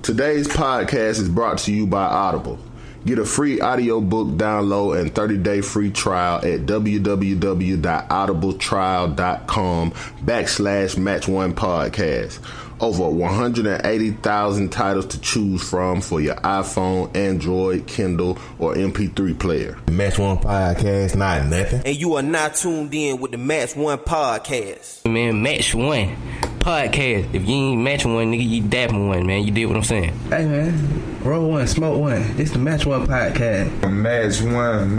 Today's podcast is brought to you by Audible. Get a free audiobook download and 30-day free trial at www.audibletrial.com/match1podcast. Over 180,000 titles to choose from for your iPhone, Android, Kindle, or MP3 player. Match One Podcast, not nothing. And you are not tuned in with the Match One Podcast. Man, Match One Podcast. If you ain't matching one, nigga, you dapping one, man. You did what I'm saying. Hey, man. Roll one, smoke one. It's the Match One Podcast. Match One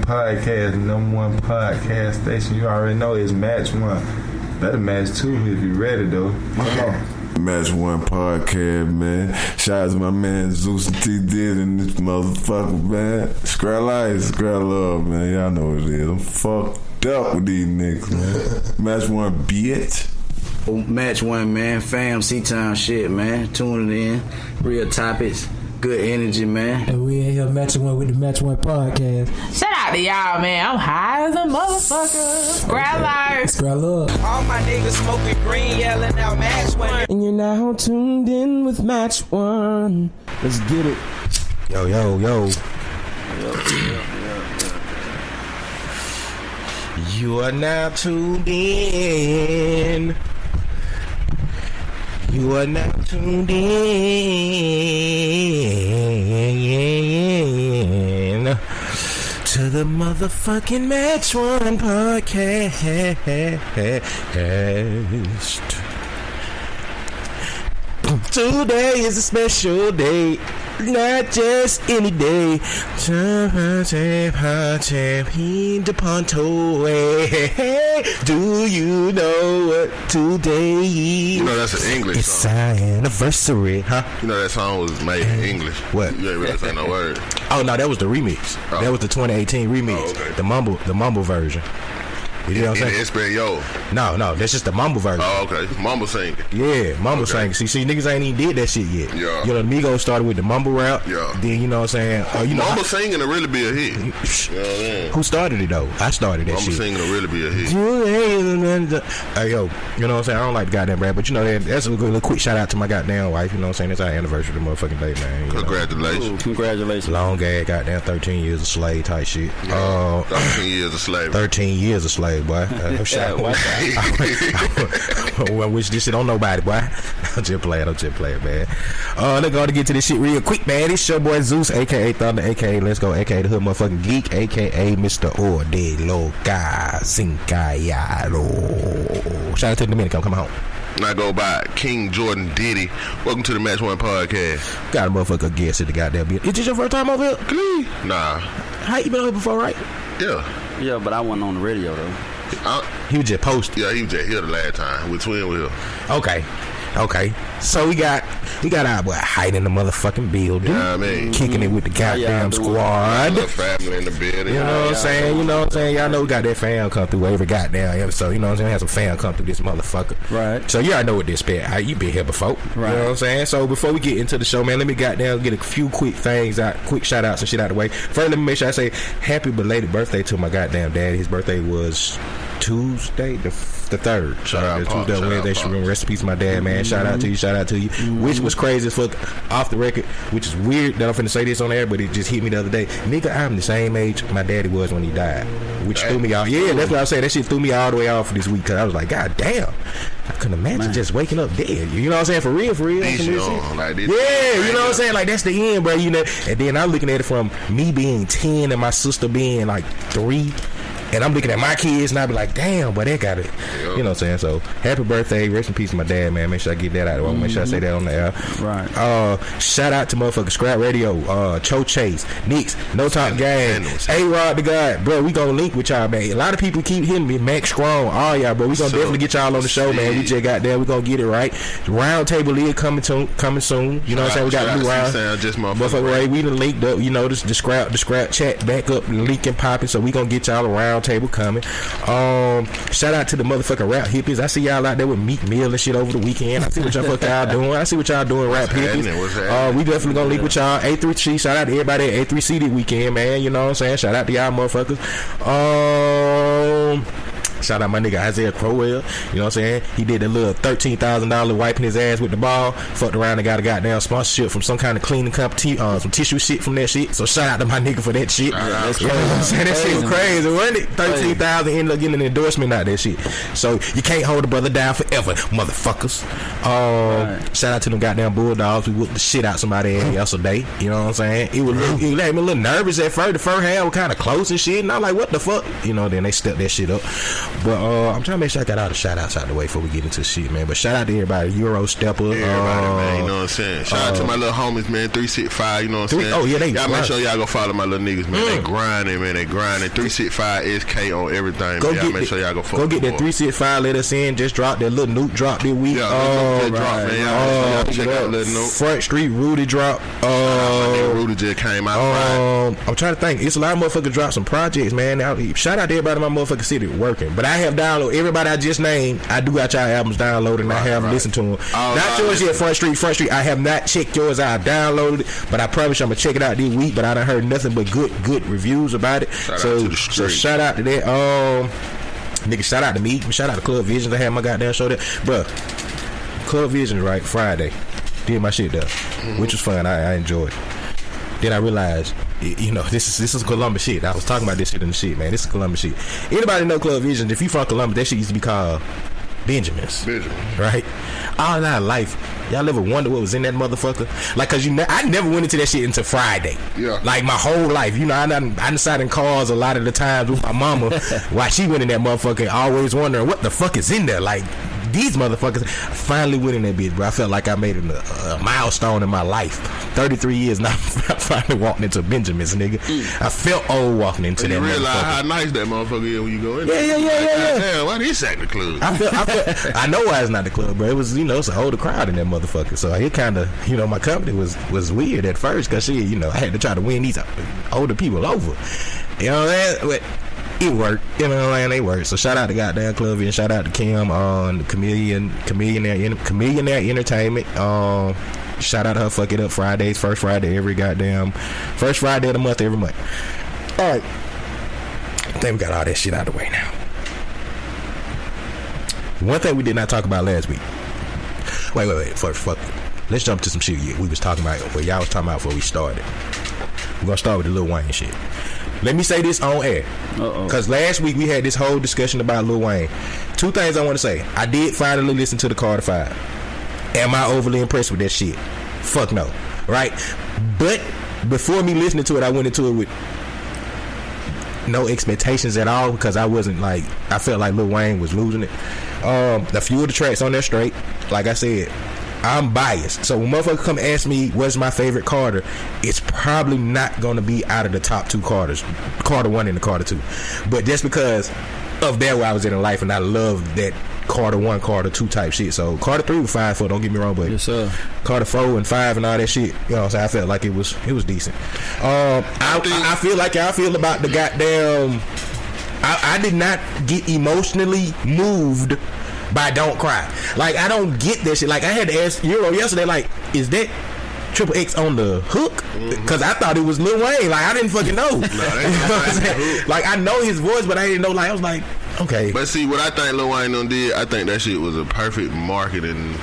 Podcast, number one podcast station. You already know it's Match One. Better match two if you ready, though. Come on. Match One Podcast, man. Shout out to my man Zeus and T did and this motherfucker, man. Scrap life, scrap love, man. Y'all know what it is. I'm fucked up with these niggas, man. Match One, bitch. Match One, man. Fam, C-Town shit, man. Tuning in. Real topics. Good energy, man. And we in here matching one with the Match One Podcast. Shout out to y'all, man. I'm high as a motherfucker. Scrap life. Scrap love. All my niggas smoking green, yelling out Match One. And you're now tuned in with Match One. Let's get it. Yo. You are now tuned in. You are now tuned in to the motherfucking Match One Podcast. Today is a special day, not just any day. Do you know what today is? You know that's an English it's song. It's our anniversary, huh? You know that song was made in English. What? You ain't really say no word. Oh no, that was the remix. Oh. That was the 2018 remix. Oh, okay. The mumble version. You know what I'm saying? Espanol. No, that's just the mumble version. Oh, okay. Mumble singing. Yeah, mumble singing. See, niggas ain't even did that shit yet. Yeah. You know, the Migos started with the mumble rap. Yeah. Then, you know what I'm saying? Mumble singing will really be a hit. You know what I mean? Who started it, though? I started that Mumble shit. singing will really be a hit. Hey, yo, you know what I'm saying? I don't like the goddamn rap, but you know, that's a little quick shout out to my goddamn wife. You know what I'm saying? It's our anniversary of the motherfucking day, man. Congratulations. Congratulations. Long ass goddamn 13 years of slave type shit. 13 years of slavery. 13 years of slave, boy. I wish this shit on nobody, boy. I'm just playing, man. Let's go to get to this shit real quick, man. It's your boy Zeus, aka Thunder, aka Let's Go, aka the Hood Motherfucking Geek, aka Mr. Ordelo Zincayalo. Shout out to the Dominican, come home. And I go by King Jordan Diddy. Welcome to the Match One Podcast. Got a motherfucker guest at the goddamn bit. Is this your first time over here? Clean? Nah. How you been over before, right? Yeah, but I wasn't on the radio, though. He was just posted. Yeah, he was just here the last time with Twin Wheel. Okay. So we got our boy Height in the motherfucking building. Yeah, I mean, kicking it with the goddamn squad. The family in the building. You know what I'm saying? Y'all know we got that fan come through every goddamn episode. You know what I'm saying? We had some fan come through this motherfucker. Right. So you already know what this expect. You been here before. Right. You know what I'm saying? So before we get into the show, man, let me goddamn get a few quick things out, quick shout outs and shit out of the way. First, let me make sure I say happy belated birthday to my goddamn daddy. His birthday was Tuesday, the 3rd. Tuesday, Wednesday. Rest in peace, my dad, man. Shout out to you. Mm-hmm. Which was crazy as fuck off the record, which is weird that I'm finna say this on air, but it just hit me the other day. Nigga, I'm the same age my daddy was when he died, which threw me off. Yeah, that's what I say. That shit threw me all the way off for this week, because I was like, God damn, I couldn't imagine just waking up dead. You know what I'm saying? For real. Yeah, you know what I'm saying? Like, that's the end, bro. You know. And then I'm looking at it from me being 10 and my sister being like 3. And I'm looking at my kids and I be like, damn, but they got it. You know what I'm saying? So, happy birthday. Rest in peace to my dad, man. Make sure I get that out of the way. Make sure I say that on the air. Right. Shout out to motherfucking Scrap Radio, Cho Chase, Nix, No Top Gang, A-Rod the God. Bro, we gonna link with y'all, man. A lot of people keep hitting me, Max Strong, all y'all, bro. We gonna definitely get y'all on the show, man. We just got there. We gonna get it right. Round Table League coming soon. You know what I'm saying? We got a new round. Motherfucker Ray, we done linked up. You know, the scrap chat back up, linking popping. So we gonna get y'all around table coming. Shout out to the motherfucking rap hippies. I see y'all out there with Meek Mill and shit over the weekend. I see what y'all doing. Rap hippies. We definitely gonna link with y'all. A3C. Shout out to everybody at A3C this weekend, man. You know what I'm saying? Shout out to y'all motherfuckers. Shout out my nigga Isaiah Crowell. You know what I'm saying? He did a little $13,000 wiping his ass with the ball. Fucked around and got a goddamn sponsorship from some kind of cleaning company, some tissue shit from that shit. So shout out to my nigga for that shit. That's You know what I'm saying? That shit was crazy, wasn't it? 13,000 ended up getting an endorsement out of that shit. So you can't hold a brother down forever, motherfuckers. Shout out to them goddamn Bulldogs. We whooped the shit out somebody yesterday. You know what I'm saying? It had me a little nervous at first. The first half was kind of close and shit, and I'm like, what the fuck? You know, then they stepped that shit up. But I'm trying to make sure I got all the shout outs out the way before we get into shit, man. But shout out to everybody. Euro Stepper. Everybody, man. You know what I'm saying? Shout out to my little homies, man. 365, you know what I'm saying? Oh, yeah, y'all make sure y'all go follow my little niggas, man. They grinding, man. They grinding. 365 SK on everything, man. Y'all make sure y'all go follow. Go get that 365, let us in. Just dropped that little Nuke drop this week. Check out Little Nuke. Front Street Rudy drop. Rudy just came out. I'm trying to think. It's a lot of motherfuckers drop some projects, man. Now, shout out to everybody in my motherfucking city working. But I have downloaded everybody I just named. I do got y'all albums downloaded, and I have listened to them. Not yours yet, Front Street. I have not checked yours out. I downloaded it, but I promise you I'm gonna check it out this week. But I done heard nothing but good reviews about it. So shout out to that. Nigga, shout out to me. Shout out to Club Visions. I had my goddamn show there, bruh. Club Visions, right? Friday, did my shit there, which was fun. I enjoyed it. Then I realized, you know, this is Columbus shit. I was talking about this shit in the shit, man. This is Columbus shit. Anybody know Club Visions? If you from Columbus, that shit used to be called Benjamin's. Right? All our life, y'all ever wonder what was in that motherfucker? Like, cause I never went into that shit until Friday. Yeah. Like my whole life, you know, I done sat in cars a lot of the times with my mama while she went in that motherfucker, always wondering what the fuck is in there. Like, these motherfuckers. I finally went in that bitch, bro. I felt like I made a milestone in my life. 33 years now, I finally walked into Benjamin's, nigga. I felt old walking into that motherfucker. You realize how nice that motherfucker is when you go in there. Yeah. Damn, why this at the club? I know why it's not the club, bro. It was, you know, it's an older crowd in that motherfucker. So it kind of, you know, my company was weird at first, cause shit, you know, I had to try to win these older people over. You know what I'm saying? But it worked, you know what I'm saying? They worked. So shout out to goddamn Club and shout out to Kim on the Chameleonaire Entertainment. Shout out to her Fuck It Up Fridays, first Friday of the month every month. Alright, I think we got all that shit out of the way now. One thing we did not talk about last week. Wait. First, let's jump to some shit we was talking about, what y'all was talking about before we started. We're gonna start with the Lil Wayne shit. Let me say this on air. Because last week we had this whole discussion about Lil Wayne. Two things I want to say. I did finally listen to the Carter 5. Am I overly impressed with that shit? Fuck no. Right? But before me listening to it, I went into it with no expectations at all, because I felt like Lil Wayne was losing it. A few of the tracks on there straight. Like I said, I'm biased, so when motherfuckers come ask me what's my favorite Carter, it's probably not gonna be out of the top two Carters, Carter 1 and the Carter 2. But just because of that where I was in life, and I love that Carter 1, Carter 2 type shit. So Carter 3 was 5 for, don't get me wrong, but yes, sir. Carter 4 and 5 and all that shit, you know what I'm saying? I felt like it was decent. I feel like y'all feel about the goddamn. I did not get emotionally moved by Don't Cry. Like, I don't get that shit. Like, I had to ask Euro yesterday, like, is that Triple X on the hook? Because I thought it was Lil Wayne. Like, I didn't fucking know. You know what I'm saying? Like, I know his voice, but I didn't know. Like, I was like, okay. But see, what I think Lil Wayne done did, I think that shit was a perfect marketing.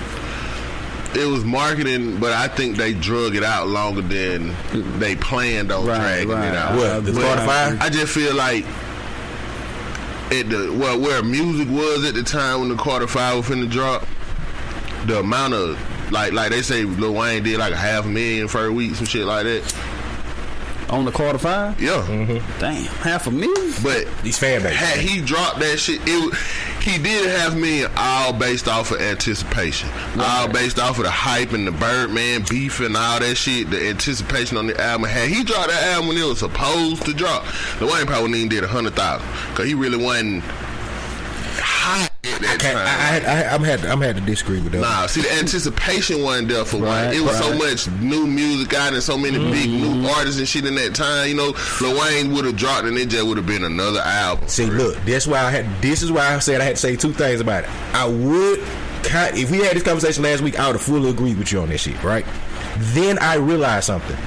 It was marketing, but I think they drug it out longer than they planned on dragging it out. What, the Carter 5? I just feel like where music was at the time when the Carter 5 was finna drop, the amount of like they say Lil Wayne did like 500,000 for a week, some shit like that. On the Carter 5? Yeah. Damn, 500,000? But these fan base, had he dropped that shit, he did 500,000 all based off of anticipation. All based off of the hype and the Birdman beef and all that shit, the anticipation on the album. Had he dropped that album when it was supposed to drop, Lil Wayne probably wouldn't even did 100,000. Because he really wasn't hot at that time. I'm had to disagree with that. Nah, see, the anticipation wasn't there for Wayne. It was so much new music out and so many big new artists and shit in that time. You know, Lil Wayne would have dropped and it just would have been another album. See, look, this is why I said I had to say two things about it. If we had this conversation last week, I would have fully agreed with you on this shit, right? Then I realized something.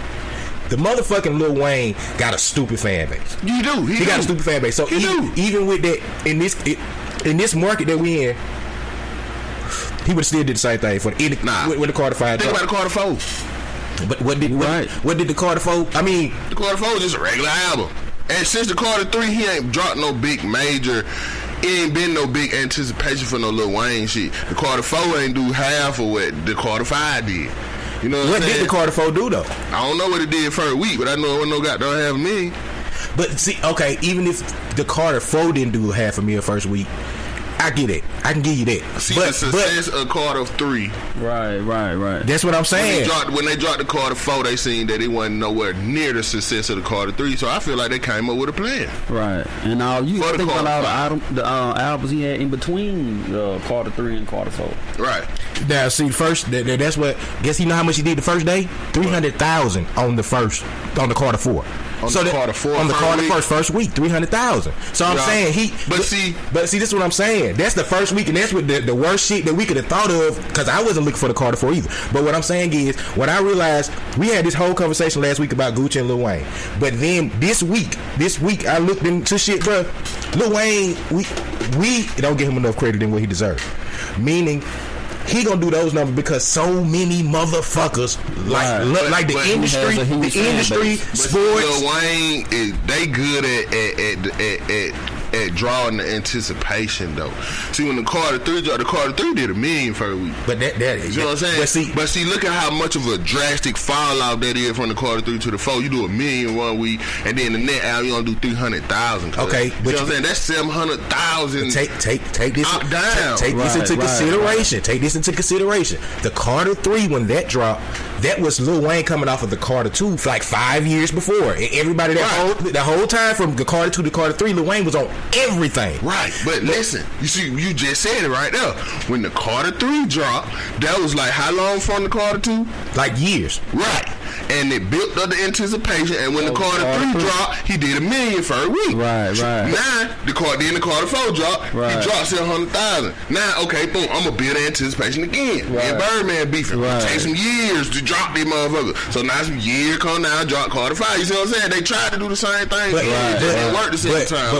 The motherfucking Lil Wayne got a stupid fan base. You do. He got a stupid fan base. So even with that, in this market that we in, he would still did the same thing for with the Carter 5. Think about the Carter 4. But what did the Carter 4? I mean, the Carter 4 was just a regular album. And since the Carter 3, he ain't dropped no big major. It ain't been no big anticipation for no Lil Wayne shit. The Carter 4 ain't do half of what the Carter 5 did. You know what did the Carter 4 do though? I don't know what it did first week, but I know it wasn't no goddamn half a million. But see, okay, even if the Carter 4 didn't do half a million first week, I get it. I can give you that. See, the success of Carter 3. Right. That's what I'm saying. When they dropped the Carter 4, they seen that it wasn't nowhere near the success of the Carter 3. So I feel like they came up with a plan. Right. And you think about all the albums he had in between Carter 3 and Carter 4. Right. Now, see, first, that's what. Guess you know how much he did the first day? 300,000 on the Carter 4. On the Carter 4 first week, 300,000. So I'm saying But see, this is what I'm saying. That's the first week, and that's what the worst shit that we could have thought of. Because I wasn't looking for the Carter 4 either. But what I'm saying is, when I realized we had this whole conversation last week about Gucci and Lil Wayne, but then this week I looked into shit, bro. Lil Wayne, we don't give him enough credit than what he deserves. Meaning, he gonna do those numbers because so many motherfuckers like the industry, sports. Lil Wayne they good at drawing the anticipation though. See, when the Carter 3 dropped, the Carter 3 did $1 million for a week. But that you know what I'm saying? But see, look at how much of a drastic fall off that is from the Carter 3 to the 4. You do $1 million one week, and then the net album you gonna do 300,000. Okay, you know what I'm saying? That's 700,000. Take this down. Take this into consideration. Take this into consideration. The Carter 3, when that dropped, that was Lil Wayne coming off of the Carter 2 for like 5 years before, and everybody the whole time from the Carter 2 to Carter 3, Lil Wayne was on everything. Right, but listen, you see, you just said it right there. When the Carter 3 dropped, that was like how long from the Carter 2? Like years. Right. And it built up the anticipation, and when the Carter 3 dropped, he did $1 million for a week. Right. Now, the Carter 4 dropped, he dropped 700,000. Now, okay, boom, I'm gonna build the anticipation again. Me and Birdman beefing. Take some years to drop these motherfuckers. So now some years come down, drop Carter 5. You see what I'm saying? They tried to do the same thing, but it didn't work the same time.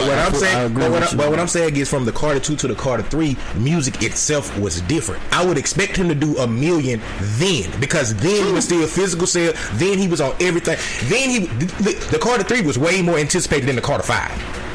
But what I'm saying is, from the Carter 2 to the Carter 3, music itself was different. I would expect him to do $1 million then, because then he was still physical sale. Then he was on everything. Then the Carter 3 was way more anticipated than the Carter 5.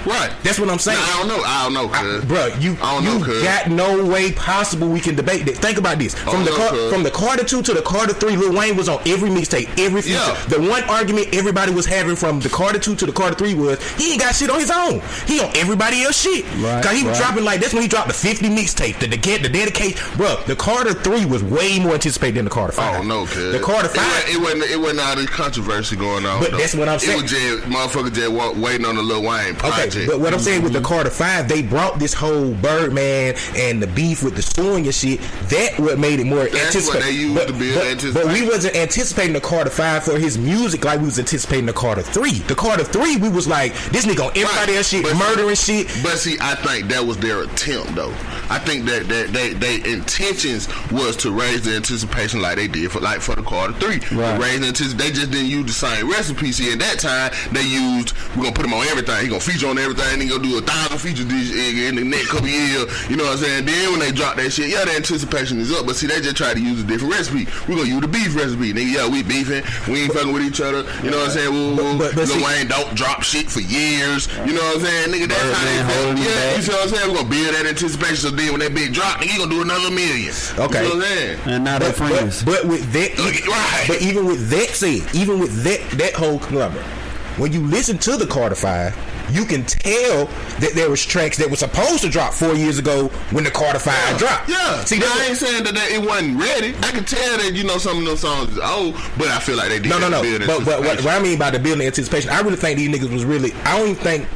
Right. That's what I'm saying. Now, I don't know, cuz. Bro, you got no way possible we can debate this. Think about this. From the Carter 2 to the Carter 3, Lil Wayne was on every mixtape, every feature. Yeah. The one argument everybody was having from the Carter 2 to the Carter 3 was he ain't got shit on his own. He on everybody else shit. Right, Cause he was dropping that's when he dropped the 50 mixtape, the dedication. Bro, the Carter 3 was way more anticipated than the Carter 5. I don't know, cuz. The Carter 5. It wasn't all this controversy going on. But that's what I'm saying. It was just motherfuckers just waiting on the Lil Wayne project. Okay, but what I'm saying with the Carter 5, they brought this whole Birdman and the beef with the suing and shit. That what made it more anticipated. That's what they used to build anticipation. But we wasn't anticipating the Carter 5 for his music like we was anticipating the Carter 3. The Carter 3, we was like, this nigga on everybody else shit, murdering shit. But see, I think that was their attempt, though. I think that they intentions was to raise the anticipation like they did for the Carter 3. Right. Raise the anticipation. They just didn't use the same recipe. See, at that time, they used, we're going to put him on everything. He going to feature on everything. He going to do 1,000 features in the next couple years. You know what I'm saying? Then when they drop that shit, the anticipation is up. But see, they just try to use a different recipe. We're going to use the beef recipe. Nigga, we beefing. We ain't fucking with each other. You know what I'm saying? Lil Wayne don't drop shit for years. You know what I'm saying? Nigga, that's how they you see what I'm saying? We're going to build that anticipation. So then when that big drop, nigga, you going to do another $1 million. Okay. You know what I'm saying? And now they're friends. But with that, but even with that said, even with that whole conglomerate, when you listen to the Carter 5, you can tell that there was tracks that were supposed to drop 4 years ago when the Carter 5 dropped. Yeah. See, I ain't saying that it wasn't ready. I can tell that, some of those songs is old, but I feel like they did. No. But what I mean by the building anticipation, I really think these niggas was really, I don't even think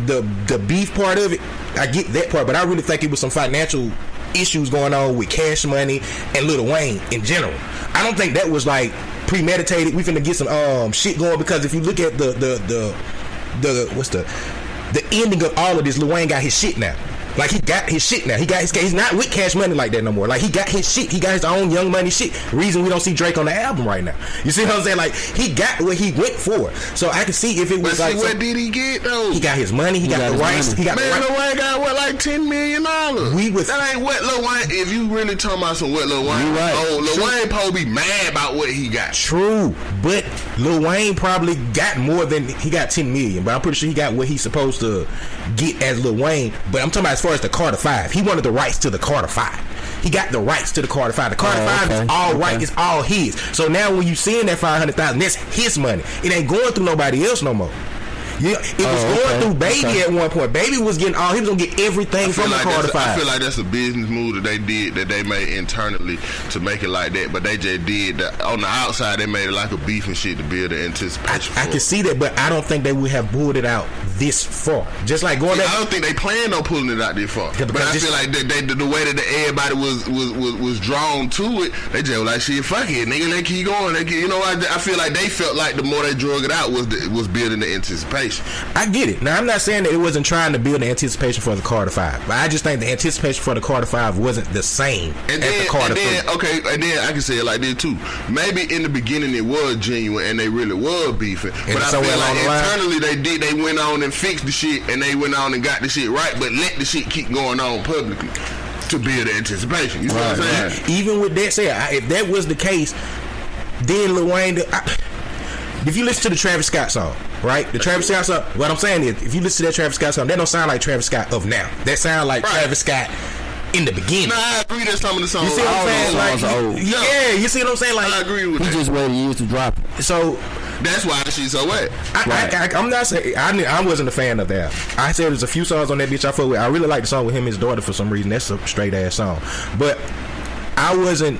the beef part of it, I get that part, but I really think it was some financial issues going on with Cash Money and Lil Wayne in general. I don't think that was like premeditated. We finna get some shit going, because if you look at the ending of all of this, Lil Wayne got his shit now. Like he got his shit now. He's not with Cash Money like that no more. Like he got his shit. He got his own Young Money shit. Reason we don't see Drake on the album right now. You see what I'm saying? Like he got what he went for. So I can see if it was like. What did he get though? He got his money. He got the rights. He got man, Lil Wayne got what, like $10 million? That ain't what Lil Wayne. If you really talking about some what Lil Wayne, Lil Wayne probably be mad about what he got. True, but Lil Wayne probably got more than he got $10 million. But I'm pretty sure he got what he's supposed to get as Lil Wayne. But I'm talking about as far as the Carter 5. He wanted the rights to the Carter 5. He got the rights to the Carter 5. The Carter 5 is all right. It's all his. So now when you seeing that $500,000, that's his money. It ain't going through nobody else no more. Yeah, it was going through Baby at one point. Baby was getting all. He was gonna get everything from the Carter 5. I feel like that's a business move that they did, that they made internally to make it like that. But they just did that on the outside. They made it like a beef and shit to build the anticipation. I can see that, but I don't think they would have pulled it out this far. Just like going. I don't think they planned on pulling it out this far. Yeah, but I feel like the way that everybody was drawn to it, they just were like, shit, fuck it, nigga, they keep going. You know, I feel like they felt like the more they drug it out was building the anticipation. I get it. Now I'm not saying that it wasn't trying to build the anticipation for the Carter 5, but I just think the anticipation for the Carter 5 wasn't the same as the Carter 3. Okay, and then I can say it like this too. Maybe in the beginning it was genuine and they really was beefing, but I feel like internally they went on and fixed the shit and they went on and got the shit right, but let the shit keep going on publicly to build the anticipation. You know what I'm saying? Even with that said, if that was the case, then Lil Wayne. If you listen to the Travis Scott song, right? The Travis Scott song, what I'm saying is, if you listen to that Travis Scott song, that don't sound like Travis Scott of now. That sound like Travis Scott in the beginning. Nah, I agree that some of the songs. You see what I'm saying? Like, yeah, you see what I'm saying? Like, I agree with that. He just waited years to drop it. So that's why she's so wet. I'm not saying I wasn't a fan of that. I said there's a few songs on that bitch I fuck with. I really like the song with him and his daughter for some reason. That's a straight ass song, but I wasn't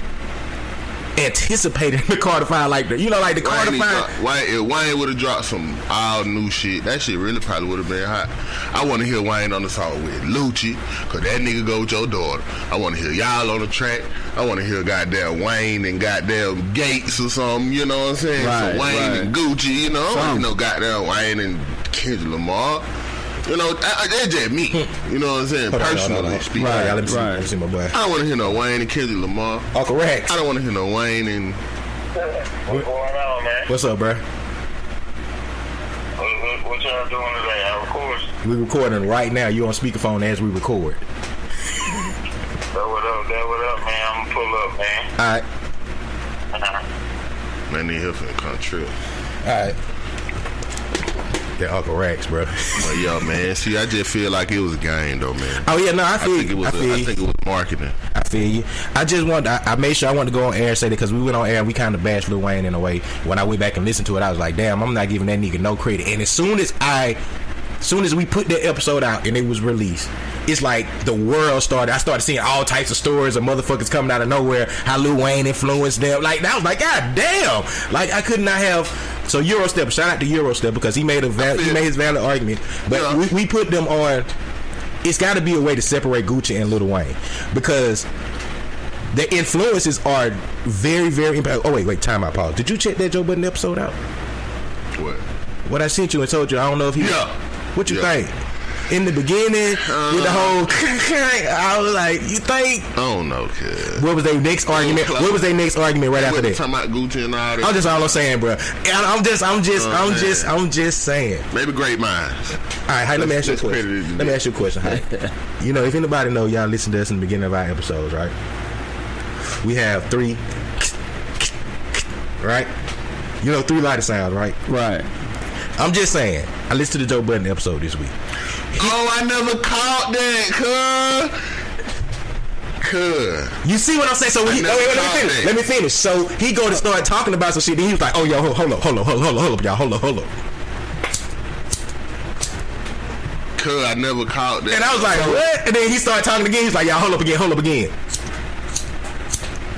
anticipating the Carter 5 like the Carter 5. Wayne would have dropped some all new shit. That shit really probably would have been hot. I want to hear Wayne on the song with Lucci, cause that nigga go with your daughter. I want to hear y'all on the track. I want to hear goddamn Wayne and goddamn Gates or something. You know what I'm saying? So Wayne and Gucci. You know, goddamn Wayne and Kendrick Lamar. You know, that's just me. You know what I'm saying? Personally speaking. Let me see my boy. I don't want to hear no Wayne and Kendrick Lamar. Uncle Rex. I don't want to hear no Wayne and. What's going on, man? What's up, bro? What y'all doing today? I record. We recording right now. You on speakerphone as we record. That what up, man? I'm gonna pull up, man. Alright. Man, they here for the country. Alright. That Uncle Rex, bro. Well, yeah, man. See, I just feel like it was a game, though, man. Oh yeah, no, I feel you. I think it was marketing. I feel you. I just want. I made sure I wanted to go on air and say that because we went on air and we kind of bashed Lil Wayne in a way. When I went back and listened to it, I was like, damn, I'm not giving that nigga no credit. And as soon as we put that episode out and it was released, it's like the world started. I started seeing all types of stories of motherfuckers coming out of nowhere. How Lil Wayne influenced them. Like I was like, God damn. Like I could not have. So Eurostep, shout out to Eurostep because he made his valid argument. But we put them on. It's got to be a way to separate Gucci and Lil Wayne because the influences are very, very impactful. Oh wait, time out, pause. Did you check that Joe Budden episode out? What I sent you and told you, I don't know if you. Yeah. What you think? In the beginning, with the whole, I was like, you think? I don't know, kid. What was their next argument? What was their next argument right after that? Talking about Gucci and all that. I'm just all I'm saying, bro. I'm just saying. Maybe great minds. All right, let me ask you a question. Let me ask you a question. You know, if anybody know, y'all listen to us in the beginning of our episodes, right? We have 3, right? You know, 3 lighter sounds, right? Right. I'm just saying. I listened to the Joe Budden episode this week. I never caught that, cuz. You see what I'm saying? So when let me finish. So he go to start talking about some shit. Then he was like, "Oh, yo, hold up, y'all, hold up." Cuz I never caught that. And I was like, "What?" And then he started talking again. He's like, "Y'all, hold up again."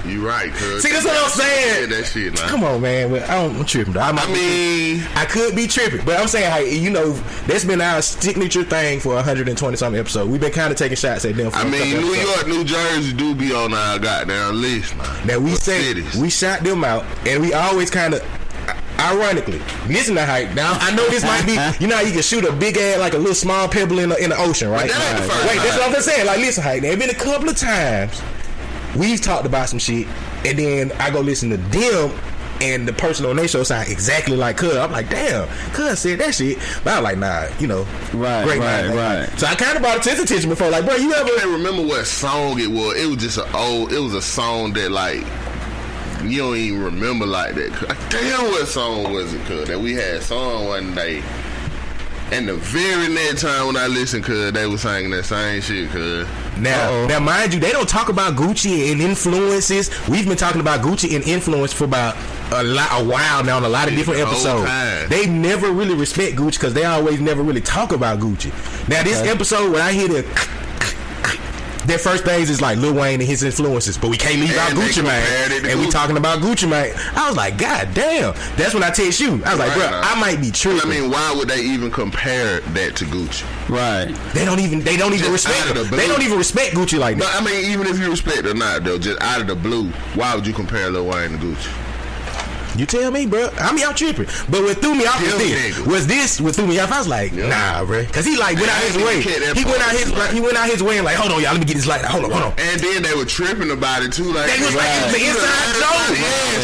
You right, cuz. See, that's what I'm saying. That shit, man. Come on, man. I'm tripping, though. I could be tripping, but I'm saying, you know, that's been our signature thing for 120-something episodes. We've been kind of taking shots at them. New York, New Jersey do be on our goddamn list, man. Now we shot them out, and we always kind of. Ironically, listen to hype. Now I know this might be, you know how you can shoot a big ass like a little small pebble in the ocean, right? Wait, that's what I'm saying. Like, listen, hype. There been a couple of times we've talked about some shit, and then I go listen to them, and the person on their show sound exactly like Cuz. I'm like, damn, Cuz said that shit, but I was like, nah, you know, right. So I kind of brought it to his attention before, like, bro, you ever? I can't remember what song it was. It was just it was a song that like. You don't even remember like that. Damn, what song was it, cuz? That we had song one day. And the very next time when I listened, cuz, they was singing that same shit, cuz. Now, mind you, they don't talk about Gucci and influences. We've been talking about Gucci and influence for about a while now on a lot of different episodes. They never really respect Gucci because they always never really talk about Gucci. Now, this episode, when I hear their first things is like Lil Wayne and his influences, but we can't leave out Gucci Mane, and we talking about Gucci Mane. I was like, God damn. That's when I text you. I was like, bro, I might be tripping. I mean, why would they even compare that to Gucci? Right. They don't even respect it. They don't even respect Gucci like that. I mean, even if you respect it or not, though, just out of the blue, why would you compare Lil Wayne to Gucci? You tell me, bro. I mean, I'm tripping. But what threw me off was this. What threw me off, I was like, nah, bro. Because he like went out his way. He went out his way and like, hold on, y'all, let me get this light. Hold on. And then they were tripping about it, too. Like, it was like, it was the inside joke.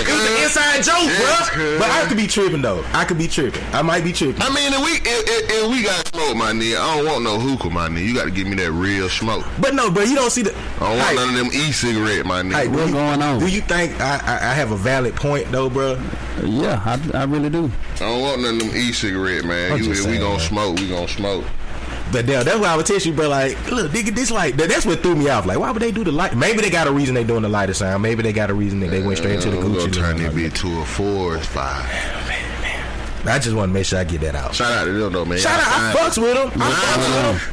It was the inside joke, bro. But I could be tripping, though. I might be tripping. I mean, if we got smoke, my nigga, I don't want no hookah, my nigga. You got to give me that real smoke. But no, bro, you don't see the... I don't want none of them e-cigarette, my nigga. What's going on? Do you think I have a valid point, though, bro? Yeah, I really do. I don't want none of them e-cigarette, man. We gonna smoke. But that's why I would tell you, bro. Like, look, nigga, this like that's what threw me off. Like, why would they do the light? Maybe they got a reason they doing the lighter sound. Maybe they got a reason that they went straight into the Gucci. We're gonna turn that bit to a 4 or 5. I just want to make sure I get that out. Shout out to them, though, man. Shout out, I fucks with them.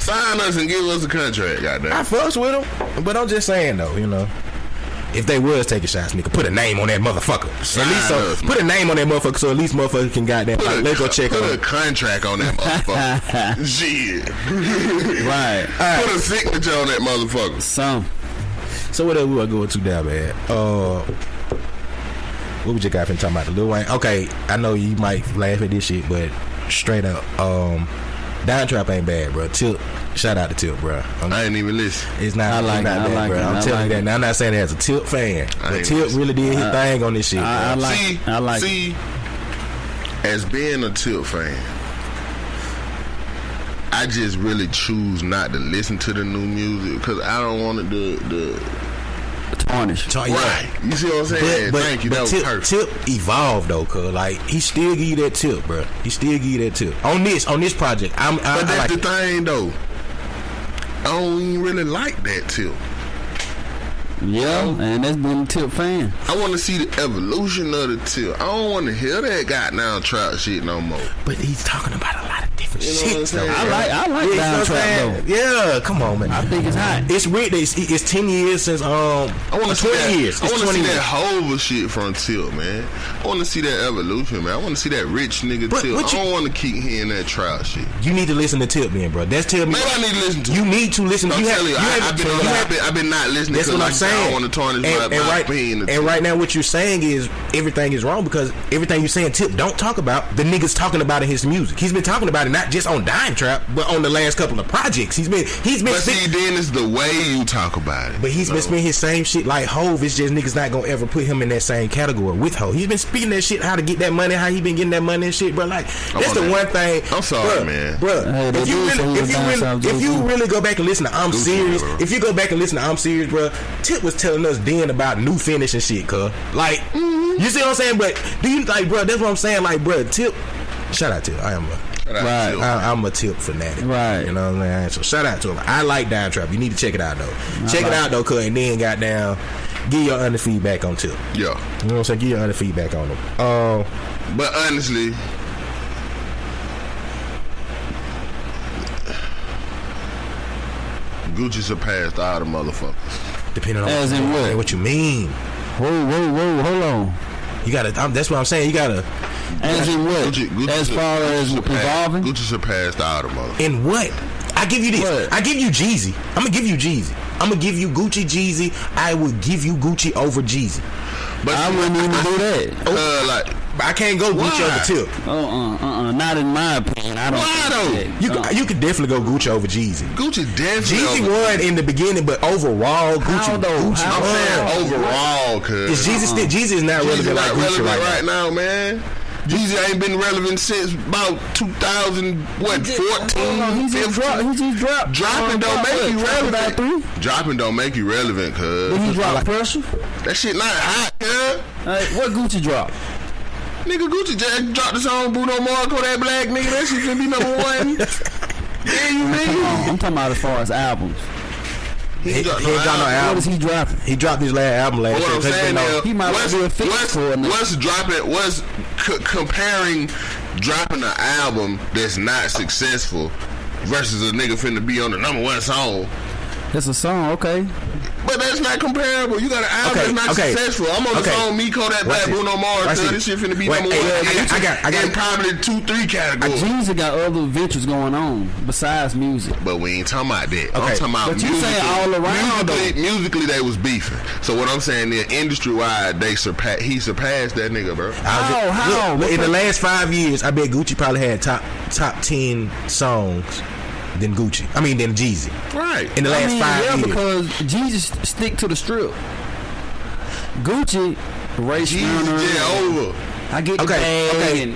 Sign us and give us a contract, goddamn. I fucks with them, but I'm just saying though, you know. If they was taking shots, nigga, put a name on that motherfucker. Put a name on that motherfucker so at least motherfucker can goddamn let's go check on it. Put a contract on that motherfucker. Shit. Right. Put a signature on that motherfucker. So what else we going to down, man? What we just got from talking about? The Lil Wayne? Okay, I know you might laugh at this shit, but straight up, Down Trap ain't bad, bro. Shout out to Tip, bro. I ain't even listen. It's not bad, bro. I'm telling you that. Now, I'm not saying that as a Tip fan, but Tip really did his thing on this shit. See, as being a Tip fan, I just really choose not to listen to the new music because I don't want it to tarnish. Right. You see what I'm saying? Thank you. That was perfect. Tip evolved though, cause like he still give you that tip, bro. He still give you that tip on this project. But that's the thing though. I don't even really like that Tip. Yeah, and that's been a Tip fan. I want to see the evolution of the Tip. I don't want to hear that goddamn trap shit no more. But he's talking about a lot of different shit though. I like Down Trap though. Yeah, come on, man. I think it's hot. It's weird. It's 10 years since I want to 20 years. I want to see that Hova shit from Tip, man. I want to see that evolution, man. I want to see that rich nigga Tip. I don't want to keep hearing that trap shit. You need to listen to Tip, man, bro. That's Tip. Maybe I need to listen to. You need to listen. I've been not listening. That's what I'm saying. I don't want to tarnish my opinion. And right now, what you're saying is everything is wrong because everything you're saying, Tip don't talk about. The nigga's talking about in his music. He's been talking about it not just on Dime Trap, but on the last couple of projects. He's been. But see, then it's the way you talk about it. But he's been spitting his same shit like Hove. It's just niggas not gonna ever put him in that same category with Hove. He's been speaking that shit, how to get that money, how he been getting that money and shit, bro. Like that's the one thing. I'm sorry, man. Bro, if you really go back and listen to I'm Serious, if you go back and listen to I'm Serious, bro, Tip was telling us then about new finish and shit, cuz. Like, you see what I'm saying? But do you like, bro? That's what I'm saying. Like, bro, Tip. Shout out to Tip. I'm a Tip fanatic. Right. You know what I'm saying? So shout out to him. I like Down Trap. You need to check it out though. Check it out though, cuz, and then goddamn, give your honest feedback on Tip. Yeah. You know what I'm saying? Give your honest feedback on him. But honestly, Gucci surpassed all the motherfuckers. Depending on as in what you mean. Whoa, hold on. You gotta. That's what I'm saying. You gotta. As in what? Gucci as far as evolving? Gucci surpassed all the motherfuckers. In what? I give you this. What? I give you Jeezy. I'm gonna give you Jeezy. I'm gonna give you Gucci Jeezy. I would give you Gucci over Jeezy. But I wouldn't even do that. I can't go Gucci over Tip. Not in my opinion. I don't. Why though? You could definitely go Gucci over Jeezy. Gucci definitely. Jeezy won in the beginning, but overall, Gucci won. I'm saying overall, cause is Jeezy is not relevant like Gucci right now, man. Jeezy ain't been relevant since about 2014, 15. He just dropped. Dropping don't make you relevant. Dropping don't make you relevant, cuz. Did he drop Pressure? That shit not hot, cuz. What Gucci dropped? Nigga, Gucci just dropped the song Bruno Mars, that black nigga. That shit finna be number one. Yeah, you mean? I'm talking about as far as albums. He ain't got no album. What is he dropping? He dropped his last album last year. What I'm saying is, he might be a fix for it. What's comparing dropping an album that's not successful versus a nigga finna be on the number one song? It's a song, okay. But that's not comparable. You got an album that's not successful. I'm on the song Miko, that black Bruno Mars. This shit finna be number one. I got probably 2-3 categories. Jeezy got other ventures going on besides music. But we ain't talking about that. I'm talking about but you saying all around musically they was beefing. So what I'm saying is industry wide he surpassed that nigga, bro. How? Look, in the last 5 years, I bet Gucci probably had top 10 songs than Gucci. I mean, than Jeezy. Right. In the last 5 years. Because Jeezy stick to the strip. Gucci, race over. I get the bag, and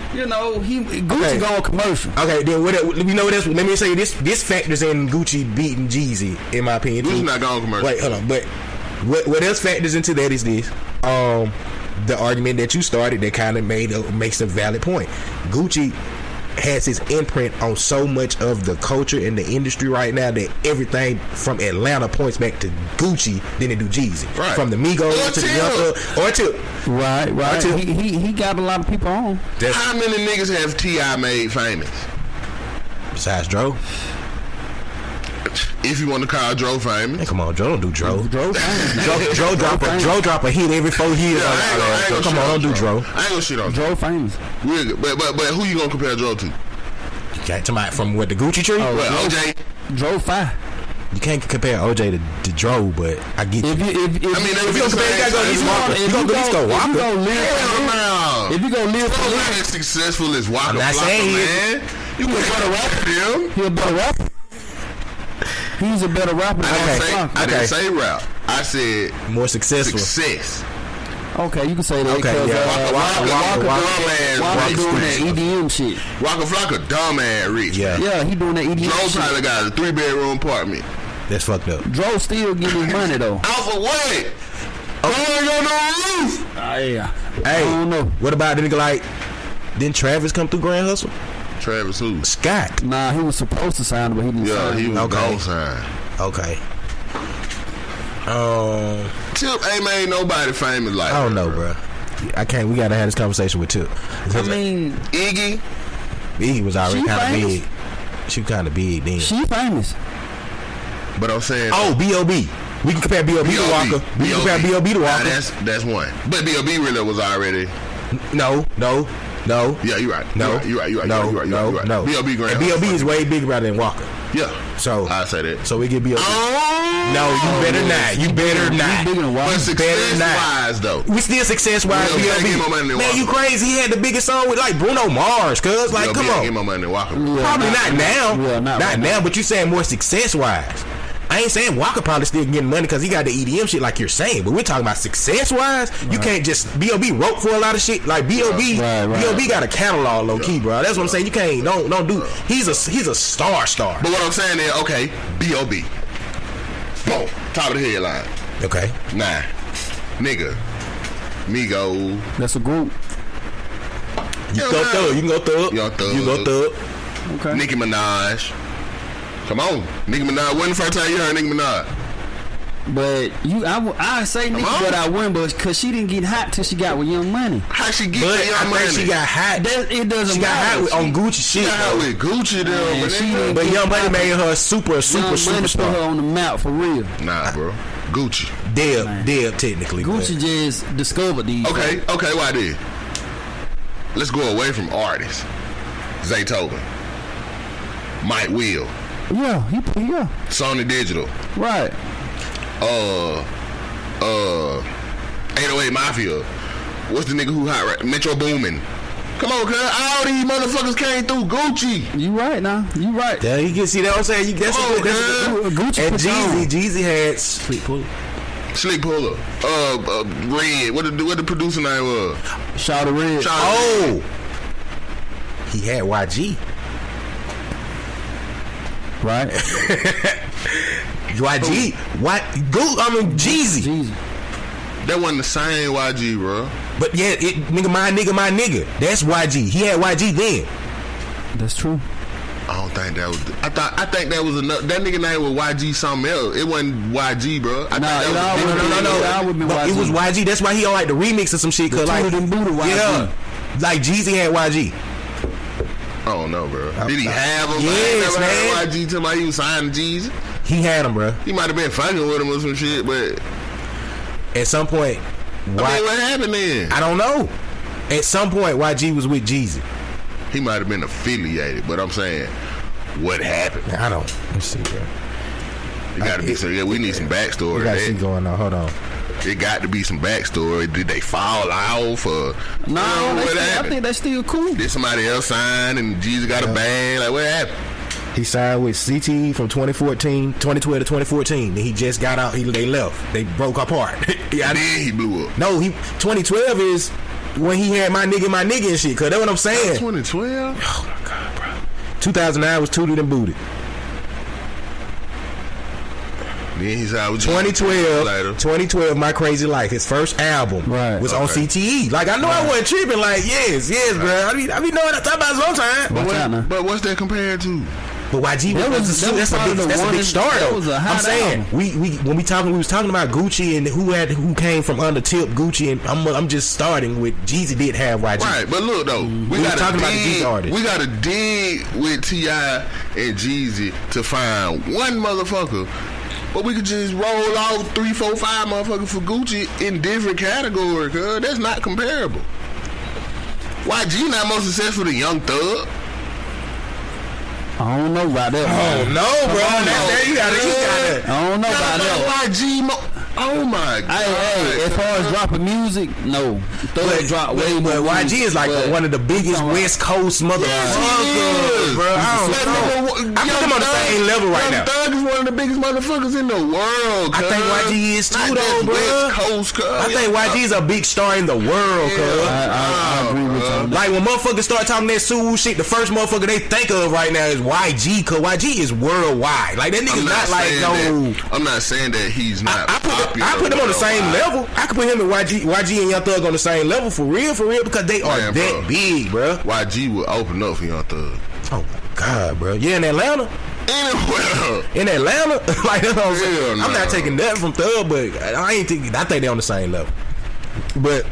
Gucci going commercial. Okay, then you know what else? Let me say this factors in Gucci beating Jeezy, in my opinion. Gucci not going commercial. Wait, hold on. But what else factors into that is this? The argument that you started that kind of makes a valid point. Gucci has his imprint on so much of the culture and the industry right now that everything from Atlanta points back to Gucci than it do Jeezy. Right. From the Migos to the Young or to right. He got a lot of people on. How many niggas have T.I. made famous? Besides Dro. If you want to call Dro famous. Hey, come on, Dro don't do Dro. Dro famous. Dro drop a hit every 4 years. Come on, don't do Dro. I ain't gonna shit on Dro famous. Really, but who you gonna compare Dro to? Okay, from what, the Gucci tree? OJ. Dro 5. You can't compare OJ to Dro, but I get you. If you compare, you go Walker. If you go live for not as successful as Walker. I'm not saying man. You can better rapper than him. He a better rapper. He's a better rapper. I didn't say rap. I said more successful. Success. Okay, you can say that. Okay, Walker doing that EDM shit. Waka Flocka dumbass rich. Yeah, he doing that EDM Dro shit. probably got a 3-bedroom apartment. That's fucked up. Dro still getting his money though. Out for what? Ain't got no roof. Yeah. Hey, I don't know. What about the nigga like? Didn't Travis come through Grand Hustle? Travis who? Scott. Nah, he was supposed to sign, but he didn't sign. Yeah, he was gonna sign. Okay. Tip ain't made nobody famous like I don't know, bro. I can't. We gotta have this conversation with Tip. I mean, Iggy was already kind of big. She was kind of big then. She famous. But I'm saying, B.O.B. We can compare B.O.B. to Walker. We can compare B.O.B. to Walker. That's one. But B.O.B. really was already. No. Yeah, you're right. No. You're right. No. B.O.B. Grand. B.O.B. is way bigger than Walker. Yeah. So I say that. So we get B.O.B. No, you better not. You better not. But success-wise, though. We still success-wise. B.O.B. Man, you crazy? He had the biggest song with like Bruno Mars, cuz. Like, come on. Get my money than Walker. Probably not now. Yeah, not now, but you saying more success-wise. I ain't saying Walker probably still getting money because he got the EDM shit like you're saying, but we're talking about success-wise. Right. You can't just B.O.B. wrote for a lot of shit. Like B.O.B. B.O.B. got a catalog low key, bro. That's what I'm saying. You can't don't do. He's a star. But what I'm saying is, okay, B.O.B. Boom, top of the headline. Okay. Nah, nigga, Migo. That's a group. You can go thug. Okay. Nicki Minaj. Come on, Nicki Minaj. When the first time you heard Nicki Minaj? But I say Nicki, but I win, but because she didn't get hot till she got with Young Money. How she get with Young Money? She got hot. It doesn't. She got hot on Gucci shit. She got hot with Gucci though. But Young Money made her superstar. Put her on the map for real. Nah, bro. Gucci. Deb technically. Gucci just discovered these. Okay, why did? Let's go away from artists. Zaytoven. Mike Will. Yeah. Sony Digital. Right. 808 Mafia. What's the nigga who hot right? Metro Boomin. Come on, cuz. All these motherfuckers came through Gucci. You right now. You right. Yeah, you can see that. I'm saying that's Gucci. And Jeezy had Slick Puller. Red. What the producer name was? Shawty Red. Oh, he had YG. Right. YG. Jeezy. That wasn't the same YG, bro. But yeah, nigga, my nigga. That's YG. He had YG then. That's true. I don't think that was. I think that was enough. That nigga name was YG something else. It wasn't YG, bro. No. It was YG. That's why he don't like the remix of some shit. Cause like, yeah, like Jeezy had YG. I don't know, bro. Did he have him? Yes, man. Had YG till he was signed to Jeezy. He had him, bro. He might have been fucking with him or some shit, but at some point, what happened then? I don't know. At some point, YG was with Jeezy. He might have been affiliated, but I'm saying, what happened? I don't. Let's see, bro. It got to be some. Yeah, we need some backstory. We got to see going on. Hold on. It got to be some backstory. Did they fall off or? No, I think that's still cool. Did somebody else sign and Jeezy got a bang? Like, what happened? He signed with CTE from 2012 to 2014. Then he just got out. They left. They broke apart. Then he blew up. No, 2012 is when he had my nigga and shit. Cause that's what I'm saying. 2012. Oh my god, bro. 2009 was Tooted and Booted. Then he's out with 2012, My Crazy Life. His first album was on CTE. Like I know I wasn't tripping. Like yes, bro. I be knowing I talk about it sometimes. But what's that compared to? But YG that's a big star though. I'm saying we when we was talking about Gucci and who came from under Tip Gucci, and I'm just starting with Jeezy did have YG. Right, but look though, we gotta talking about the Jeezy artists. We gotta dig with T.I. and Jeezy to find one motherfucker. But we could just roll off 3, 4, 5 motherfuckers for Gucci in different categories, cuz that's not comparable. YG not more successful than Young Thug. I don't know about that. Oh no, bro. You gotta. I don't know about that. YG. Oh my god. Hey, as far as dropping music, no. Thug drop way more. But YG is like one of the biggest West Coast motherfuckers, bro. I put him on the same level right now. Thug is one of the biggest motherfuckers in the world. I think YG is too, though, bro. West Coast, cuz. I think YG is a big star in the world, cuz. I agree with you. Like when motherfuckers start talking that Sue shit, the first motherfucker they think of right now is YG, cuz YG is worldwide. Like that nigga's not like no. I'm not saying that he's not. I put them on the same level. I could put him and YG and Young Thug on the same level for real, because they are that big, bro. YG would open up for Young Thug. Oh my god, bro. Yeah, in Atlanta. Anywhere. In Atlanta, like that's what I'm saying. No. I'm not taking nothing from Thug, but I think they're on the same level. But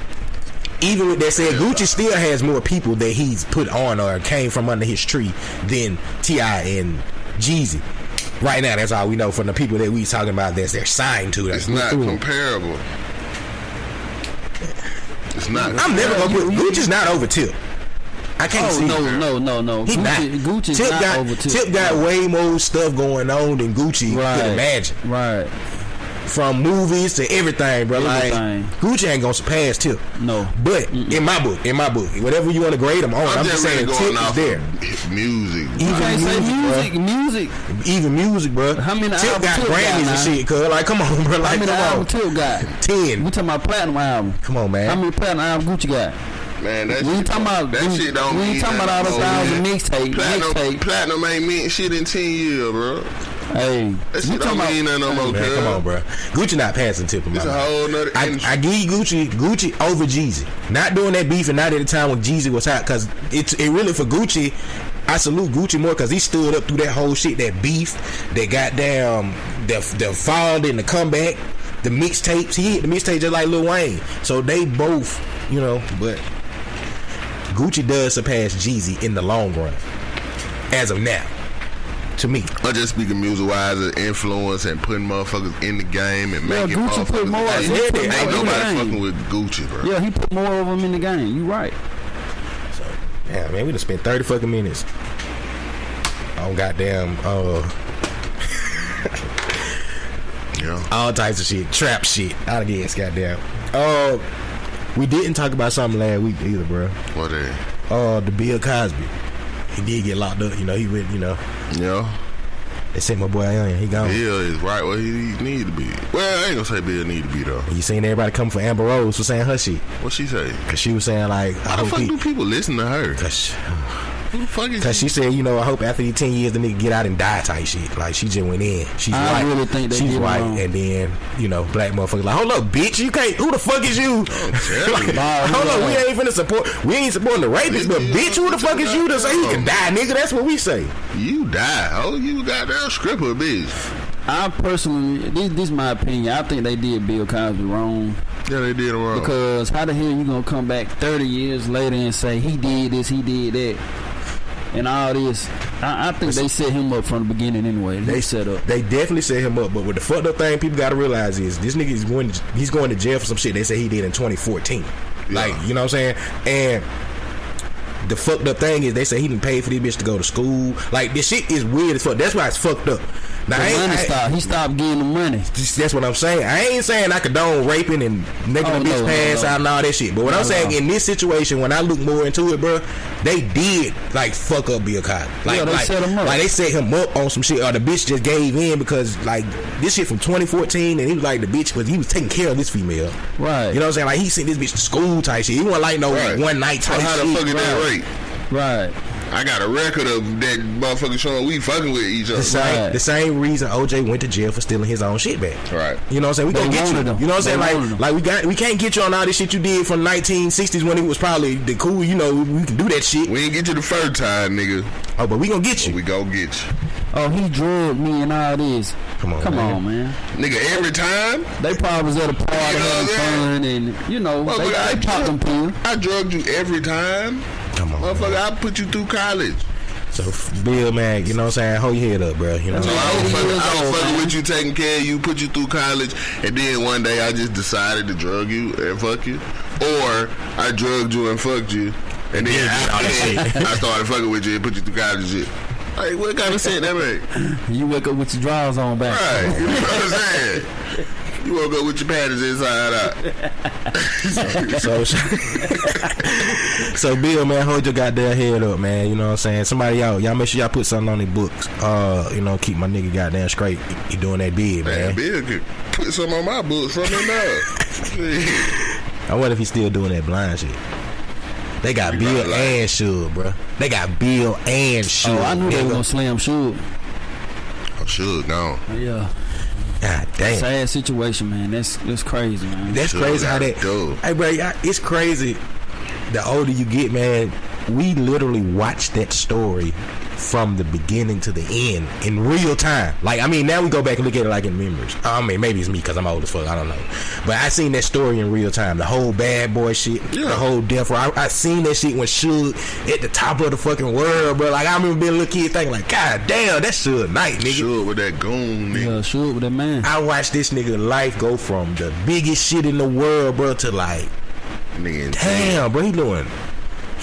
even with that said, Gucci still has more people that he's put on or came from under his tree than T.I. and Jeezy. Right now, that's all we know from the people that we talking about. They're signed to. It's not comparable. It's not. I'm never gonna put Gucci's not over Tip. I can't see. No. He Gucci's not over Tip. Tip got way more stuff going on than Gucci could imagine. Right. From movies to everything, bro. Everything. Like Gucci ain't gonna surpass Tip. No. But in my book, whatever you want to grade him on, I'm just saying Tip is there. Music. Even music, bro. How many Tip got Grammys and shit, cuz. Like, come on, bro. Like, how many albums Tip got? 10. We talking about platinum album. Come on, man. How many platinum albums Gucci got? Man, that we ain't talking about that shit don't we ain't talking about all the thousand mixtape. Platinum ain't meant shit in 10 years, bro. Hey, that shit don't mean nothing no more, man. Come on, bro. Gucci not passing Tip in my mind. It's a whole nother I give you Gucci over Jeezy. Not doing that beef and not at the time when Jeezy was hot, because it really for Gucci. I salute Gucci more because he stood up through that whole shit, that beef, that goddamn the fall and the comeback, the mixtapes. He hit the mixtape just like Lil Wayne. So they both, but Gucci does surpass Jeezy in the long run, as of now. To me, I'm just speaking music wise as influence and putting motherfuckers in the game and making Gucci put more. Ain't nobody fucking with Gucci, bro. Yeah, he put more of them in the game. You right. So, yeah, man, we done spent 30 fucking minutes on goddamn all types of shit, trap shit. I guess, goddamn. We didn't talk about something last week either, bro. What that? The Bill Cosby. He did get locked up. You know, he went. You know. Yeah. They sent my boy in. He gone. Bill is right where he need to be. Well, I ain't gonna say Bill need to be though. You seen everybody come for Amber Rose for saying her shit. What she say? Cause she was saying like, how the fuck do people listen to her? Who the fuck is Cause she said, you know, I hope after these 10 years the nigga get out and die type shit. Like she just went in. She's I white. really think they she's did white, wrong. and then you know, black motherfucker like, hold up, bitch, you can't. Who the fuck is you? Hold up, we ain't finna support. We ain't supporting the rapist, but bitch, who the fuck is you to say he can die, nigga? That's what we say. You die. Oh, you goddamn stripper, bitch. I personally, this is my opinion. I think they did Bill Cosby wrong. Yeah, they did it wrong. Because how the hell you gonna come back 30 years later and say he did this, he did that, and all this? I think they set him up from the beginning anyway. They set up. They definitely set him up. But what the fucked up thing people gotta realize is this nigga is he's going to jail for some shit they say he did in 2014. Yeah. Like, you know what I'm saying? And the fucked up thing is they say he didn't pay for this bitch to go to school. Like, this shit is weird as fuck. That's why it's fucked up. Now, He stopped getting the money. That's what I'm saying. I ain't saying I condone raping and making a bitch pass out and all that shit. But what I'm saying, in this situation, when I look more into it, bro, they did like fuck up Bill Cosby. Like, they set him up. Like they set him up on some shit, or the bitch just gave in because like this shit from 2014, and he was like the bitch, but he was taking care of this female. Right. You know what I'm saying? Like he sent this bitch to school type shit. He wasn't like no one night type shit. How the fuck is that rape? Right. I got a record of that motherfucker showing we fucking with each other. The same reason OJ went to jail for stealing his own shit back. Right. You know what I'm saying? We gonna get you. You know what I'm saying? Like we can't get you on all this shit you did from 1960s when it was probably the cool. You know, we can do that shit. We ain't get you the first time, nigga. Oh, but we gonna get you. We gonna get you. Oh, he drugged me and all this. Come on, man. Nigga, every time they probably was at a party having fun, and you know they popped them pills. I drugged you every time. Come on, motherfucker. I put you through college. So Bill, man, you know what I'm saying? Hold your head up, bro. You know. So I was fucking with you, taking care of you, put you through college, and then one day I just decided to drug you and fuck you, or I drugged you and fucked you, and then I started fucking with you and put you through college and shit. Like, what kind of sense that make? You wake up with your drawers on back. Right. You know what I'm saying? You woke up with your panties inside out. So Bill, man, hold your goddamn head up, man. You know what I'm saying? Somebody y'all make sure y'all put something on their books. You know, keep my nigga goddamn straight. He doing that bid, man. Bill could put some on my books from him now. I wonder if he's still doing that blind shit. They got Bill and Suge, bro. They got Bill and Suge. Oh, I knew they were gonna slam Suge. Oh, Suge gone. Yeah. God damn. Sad situation, man. That's crazy, man. That's crazy how that. Hey, bro, it's crazy. The older you get, man, we literally watch that story from the beginning to the end in real time. Like, I mean, now we go back and look at it like in memories. I mean, maybe it's me because I'm old as fuck. I don't know. But I seen that story in real time. The whole Bad Boy shit, the whole death row. I seen that shit when Suge at the top of the fucking world, bro. Like, I remember being a little kid thinking, like, God damn, that's Suge Knight, nigga. Suge with that goon, nigga. Yeah, Suge with that man. I watched this nigga life go from the biggest shit in the world, bro, to like, nigga, damn, bro, he gone,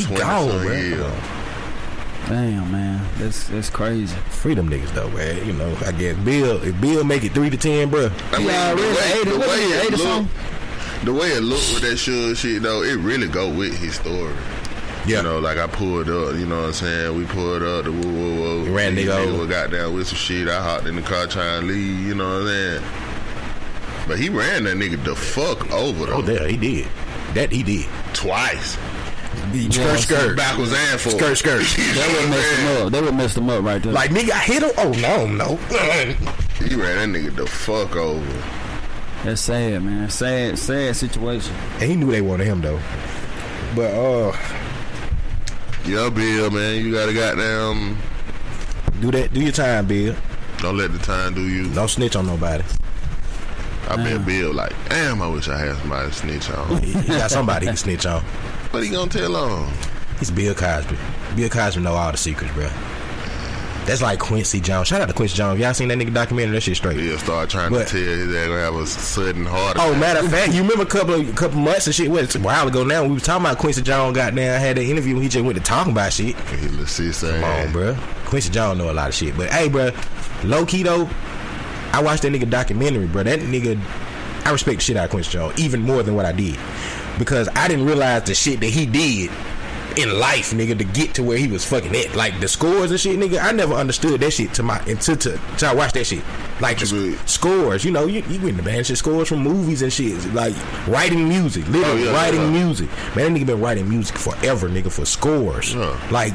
bro. Yeah. Damn, man, that's crazy. Free them niggas though, man. You know, I guess if Bill make it 3 to 10, bro. I mean, the way it looked with that Suge shit though, it really go with his story. Yeah. You know, like I pulled up, you know what I'm saying? We pulled up the whoa. You ran nigga over. Got down with some shit. I hopped in the car trying to leave, you know what I'm saying? But he ran that nigga the fuck over though. Oh, yeah, he did. That he did. Twice. Skirt. Backwards and forward. Skirt. They would mess him up right there. Like, nigga, I hit him. Oh, no. He ran that nigga the fuck over. That's sad, man. Sad situation. And he knew they wanted him, though. But, yeah, Bill, man, you gotta goddamn do your time, Bill. Don't let the time do you. Don't snitch on nobody. I bet Bill like, damn, I wish I had somebody to snitch on. He got somebody he can snitch on. What he gonna tell on? He's Bill Cosby. Bill Cosby know all the secrets, bro. That's like Quincy Jones. Shout out to Quincy Jones. Y'all seen that nigga documentary? That shit straight. He'll start trying to tell his ass gonna have a sudden heart attack. Oh, matter of fact, you remember a couple months and shit? It's a while ago now. We was talking about Quincy Jones. Goddamn, had that interview when he just went to talking about shit. Come on, bro. Quincy Jones know a lot of shit. But hey, bro, low key though, I watched that nigga documentary, bro. That nigga, I respect the shit out of Quincy Jones even more than what I did, because I didn't realize the shit that he did in life, nigga, to get to where he was fucking at. Like the scores and shit, nigga, I never understood that shit until I watched that shit. Like the scores, you know, you in the band shit, scores from movies and shit, like writing music, literally writing music. Man, that nigga been writing music forever, nigga, for scores, like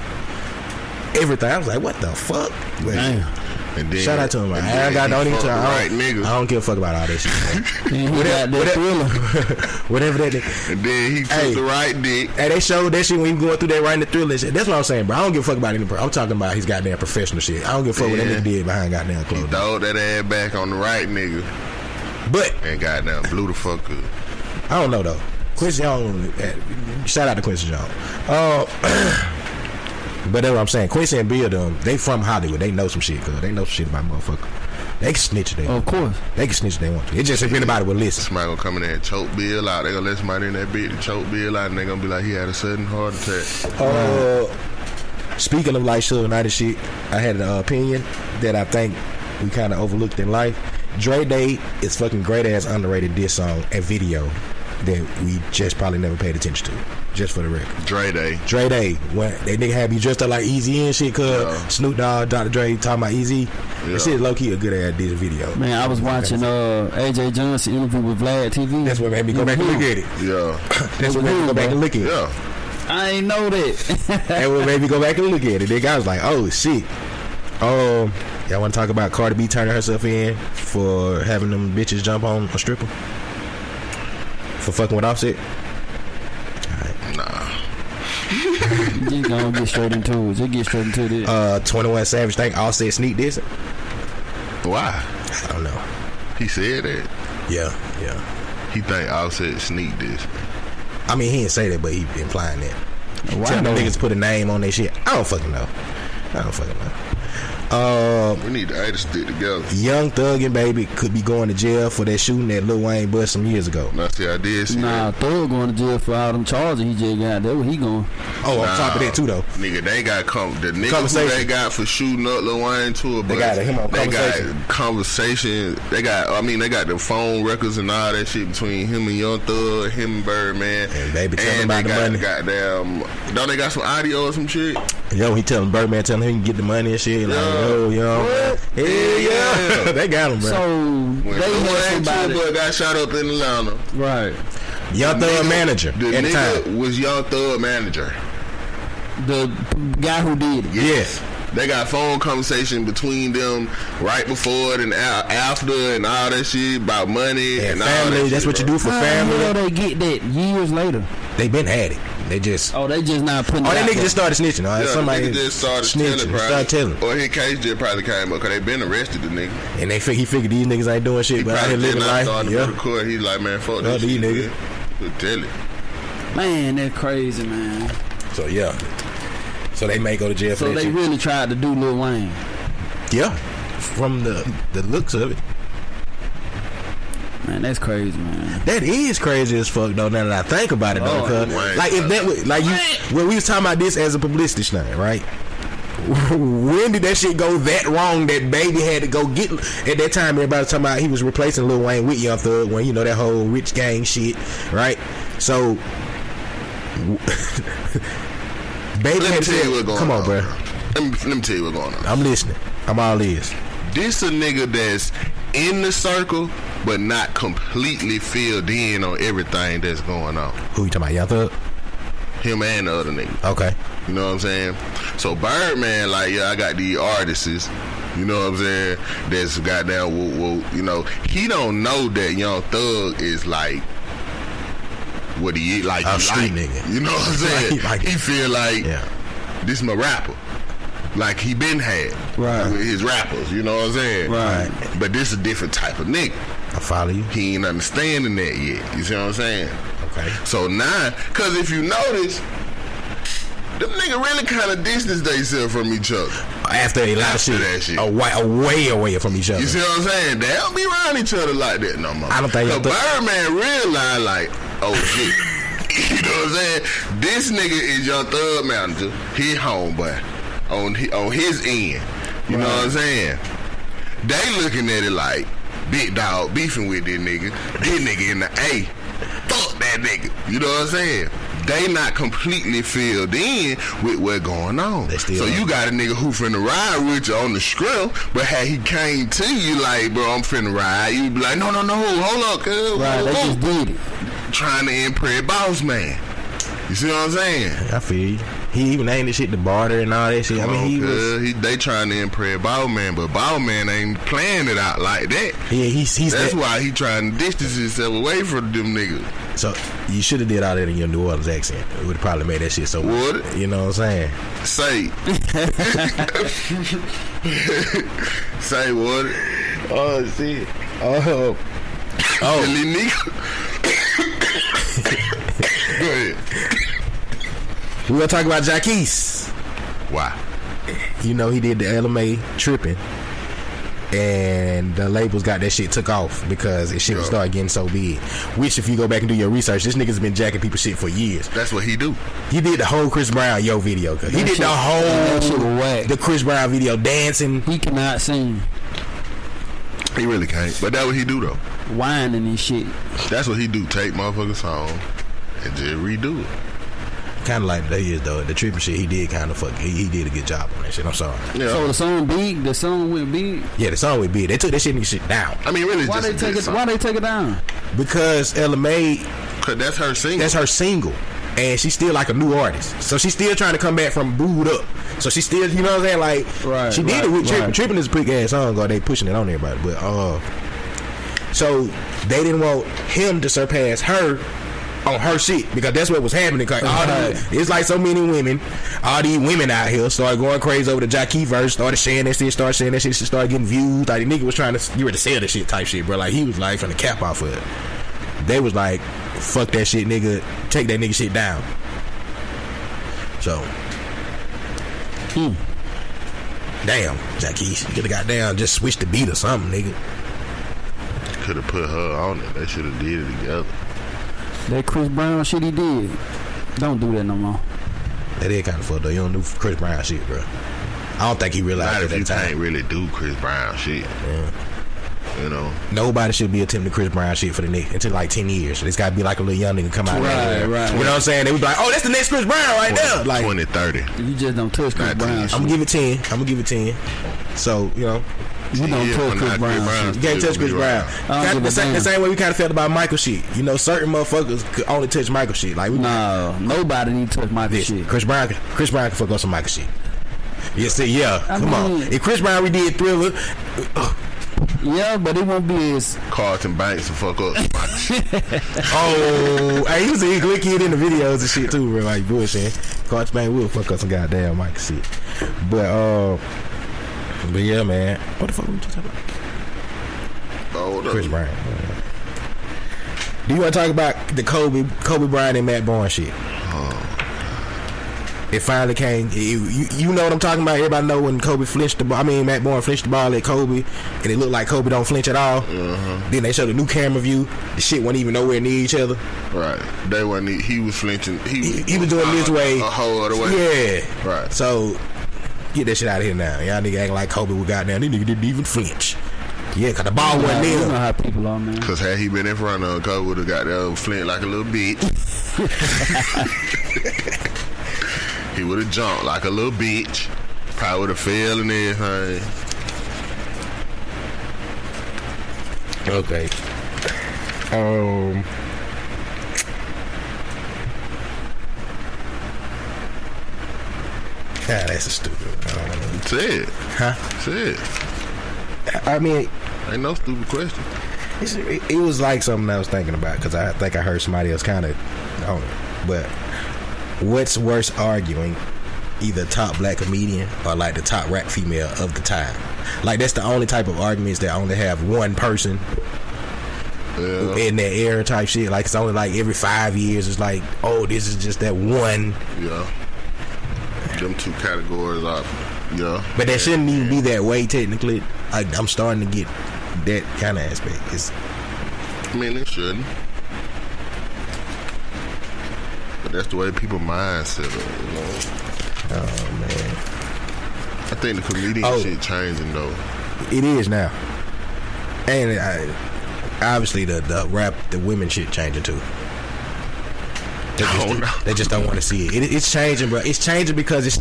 everything. I was like, what the fuck? Damn. And then, shout out to him, man. I don't give a fuck about all that shit, man. Whatever that nigga. And then he took the right dick. Hey, they showed that shit when he was going through that writing the Thriller shit. That's what I'm saying, bro. I don't give a fuck about any. I'm talking about his goddamn professional shit. I don't give a fuck what that nigga did behind goddamn clothes. He throwed that ass back on the right nigga. But and goddamn blew the fuck up. I don't know though. Quincy Jones. Shout out to Quincy Jones. But that's what I'm saying. Quincy and Bill, them, they from Hollywood. They know some shit, cuz. They know some shit about motherfucker. They can snitch if they want. Of course. They can snitch if they want to. It's just if anybody would listen. Somebody gonna come in there and choke Bill out. They gonna let somebody in that bitch and choke Bill out, and they gonna be like, he had a sudden heart attack. Speaking of like Suge Knight and shit, I had an opinion that I think we kind of overlooked in life. Dre Day is fucking great ass underrated diss song and video that we just probably never paid attention to. Just for the record. Dre Day. When they nigga had me dressed up like Easy and shit, cuz Snoop Dogg, Dr. Dre talking about Easy. That shit low key a good ass diss video. Man, I was watching AJ Johnson interview with Vlad TV. That's what made me go back and look at it. Yeah. That's what made me go back and look at it. Yeah. I ain't know that. That's what made me go back and look at it. The guy was like, oh shit. Y'all want to talk about Cardi B turning herself in for having them bitches jump on a stripper? For fucking with Offset? Nah. Just gonna get straight into it. Just get straight into this. 21 Savage think Offset sneak this. Why? I don't know. He said that. Yeah. He think Offset sneak this. I mean, he didn't say that, but he implying that. Why Tell the no? niggas put a name on their shit. I don't fucking know. We need to stick together. Young Thug and Baby could be going to jail for that shooting that Lil Wayne bust some years ago. Now, see, I did see that. Thug going to jail for all them charges he just got. That's where he going. On top of that too, though. Nigga, they got the nigga who they got for shooting up Lil Wayne tour. They got him on Conversation. Got conversation. They got the phone records and all that shit between him and Young Thug, him and Birdman. And Baby telling about the money. Goddamn, don't they got some audio or some shit? He telling Birdman, telling him he can get the money and shit. Like, yo. What? Hell yeah. They got him, bro. So when they had somebody got shot up in Atlanta. Right. Young Thug manager. The nigga was Young Thug manager. The guy who did it. Yes. They got phone conversation between them right before it and after and all that shit about money and family. All that that's shit, what you do for family. How they get that years later? They been had it. They just not putting. that nigga just started snitching. Yeah, somebody just started telling. Or his case just probably came up because they been arrested the nigga. And he figured these niggas ain't doing shit, but out here living life. Yeah. Court, he's like, man, fuck this these niggas. Tell it. Man, that's crazy, man. So yeah. So they may go to jail for that shit. So they really tried to do Lil Wayne. Yeah. From the looks of it. Man, that's crazy, man. That is crazy as fuck, though. Now that I think about it, though, like if that was like when we was talking about this as a publicity stunt, right? When did that shit go that wrong that Baby had to go get? At that time, everybody was talking about he was replacing Lil Wayne with Young Thug when that whole rich gang shit, right? So Baby had to say, "Come on, bro. Let me tell you what's going on. I'm listening. I'm all ears." This a nigga that's in the circle, but not completely filled in on everything that's going on. Who you talking about, Young Thug? Him and the other nigga. Okay. You know what I'm saying? So Birdman, like, yeah, I got these artists, you know what I'm saying, that's goddamn, you know, he don't know that Young Thug is like what he is, like, nigga. You know what I'm saying? He feel like, this my rapper. Like he been had with his rappers, you know what I'm saying? Right. But this is a different type of nigga. I follow you. He ain't understanding that yet. You see what I'm saying? Okay. So now, cause if you notice, them nigga really kind of distance themselves from each other. After a lot of shit. That shit. Way away from each other. You see what I'm saying? They don't be around each other like that no more. I don't think the Birdman realized like, oh shit. You know what I'm saying? This nigga is Young Thug manager. He homeboy. On his end. You know what I'm saying? They looking at it like, Big Dog beefing with this nigga. This nigga in the A. Fuck that nigga. You know what I'm saying? They not completely filled in with what's going on. So you got a nigga who finna ride with you on the script, but had he came to you like, bro, I'm finna ride, you be like, no, hold up, cuz. Right, they just did it. Trying to impress boss man. You see what I'm saying? I feel you. He even named this shit the barter and all that shit. I mean, they trying to impress Ball Man, but Ball Man ain't playing it out like that. Yeah, that's why he trying to distance himself away from them niggas. So you should have did all that in your New Orleans accent. It would have probably made that shit so. Would it? You know what I'm saying? Say. Say what? Oh shit. Oh. Nigga. Go ahead. We gonna talk about Jaquise. Why? You know he did the LMA tripping, and the labels got that shit took off because it shit started getting so big. Which, if you go back and do your research, this nigga's been jacking people shit for years. That's what he do. He did the whole Chris Brown video. He did the whole the Chris Brown video dancing. He cannot sing. He really can't. But that's what he do though. Whining and shit. That's what he do. Take motherfuckers song and just redo it. Kind of like that is though. The tripping shit he did kind of fuck. He did a good job on that shit. I'm sorry. Yeah. So the song big. The song went big. Yeah, the song went big. They took that shit down. I mean, really, why they take it down? Because LMA. Cause that's her single. That's her single, and she's still like a new artist. So she's still trying to come back from booed up. So she still, you know what I'm saying? Like, she did it with Trippin'. Trippin' is a pretty ass song. They pushing it on everybody, but so they didn't want him to surpass her on her shit because that's what was happening. It's like so many women, all these women out here started going crazy over the Jaquise verse, started sharing that shit, started getting views. Like the nigga was trying to get ready to sell the shit type shit, bro. Like he was like trying to cap off of it. They was like, fuck that shit, nigga. Take that nigga shit down. So, damn, Jaquise, you could have got down, just switched the beat or something, nigga. Could have put her on it. They should have did it together. That Chris Brown shit he did, don't do that no more. That is kind of fucked though. You don't do Chris Brown shit, bro. I don't think he realized at that time. Not if you can't really do Chris Brown shit. Yeah. You know, nobody should be attempting Chris Brown shit for the next until like 10 years. It's got to be like a little young nigga come out. Right. You know what I'm saying? They would be like, oh, that's the next Chris Brown right there. Like 20, 30. You just don't touch Chris Brown. I'm gonna give it 10. So you know. You don't touch Chris Brown. You can't touch Chris Brown. The same way we kind of felt about Michael shit. You know, certain motherfuckers could only touch Michael shit. Like nobody need to touch Michael shit. Chris Brown can fuck up some Michael shit. Come on. If Chris Brown redid Thriller, yeah, but it won't be as Carlton Banks to fuck up. Hey, he was a good kid in the videos and shit too, bro. Like bullshit. Carlton Banks will fuck up some goddamn Michael shit. But yeah, man. What the fuck were we just talking about? Chris Brown. Do you want to talk about the Kobe Bryant and Matt Barnes shit? It finally came. You know what I'm talking about. Everybody know when Kobe flinched the ball. I mean, Matt Barnes flinched the ball at Kobe, and it looked like Kobe don't flinch at all. Then they showed a new camera view. The shit wasn't even nowhere near each other. Right. They wasn't. He was flinching. He was doing this way. A whole other way. Yeah. Right. So get that shit out of here now. Y'all nigga acting like Kobe was goddamn. This nigga didn't even flinch. Yeah, cause the ball wasn't there. You know how people are, man. Cause had he been in front of Kobe, would have got that flint like a little bitch. He would have jumped like a little bitch. Probably would have fell and everything. Okay. That's a stupid one. Say it. Huh? Say it. I mean, ain't no stupid question. It was like something I was thinking about because I think I heard somebody else kind of on it. But what's worse arguing, either top black comedian or like the top rap female of the time? Like that's the only type of arguments that only have one person in that era type shit. Like it's only like every 5 years. It's like, oh, this is just that one. Yeah. Them two categories are. Yeah. But that shouldn't even be that way technically. I'm starting to get that kind of aspect. I mean, it shouldn't. But that's the way people mindset are, you know. Oh man. I think the comedian shit changing though. It is now. And obviously the rap, the women shit changing too. They just don't want to see it. It's changing, bro. It's changing because it's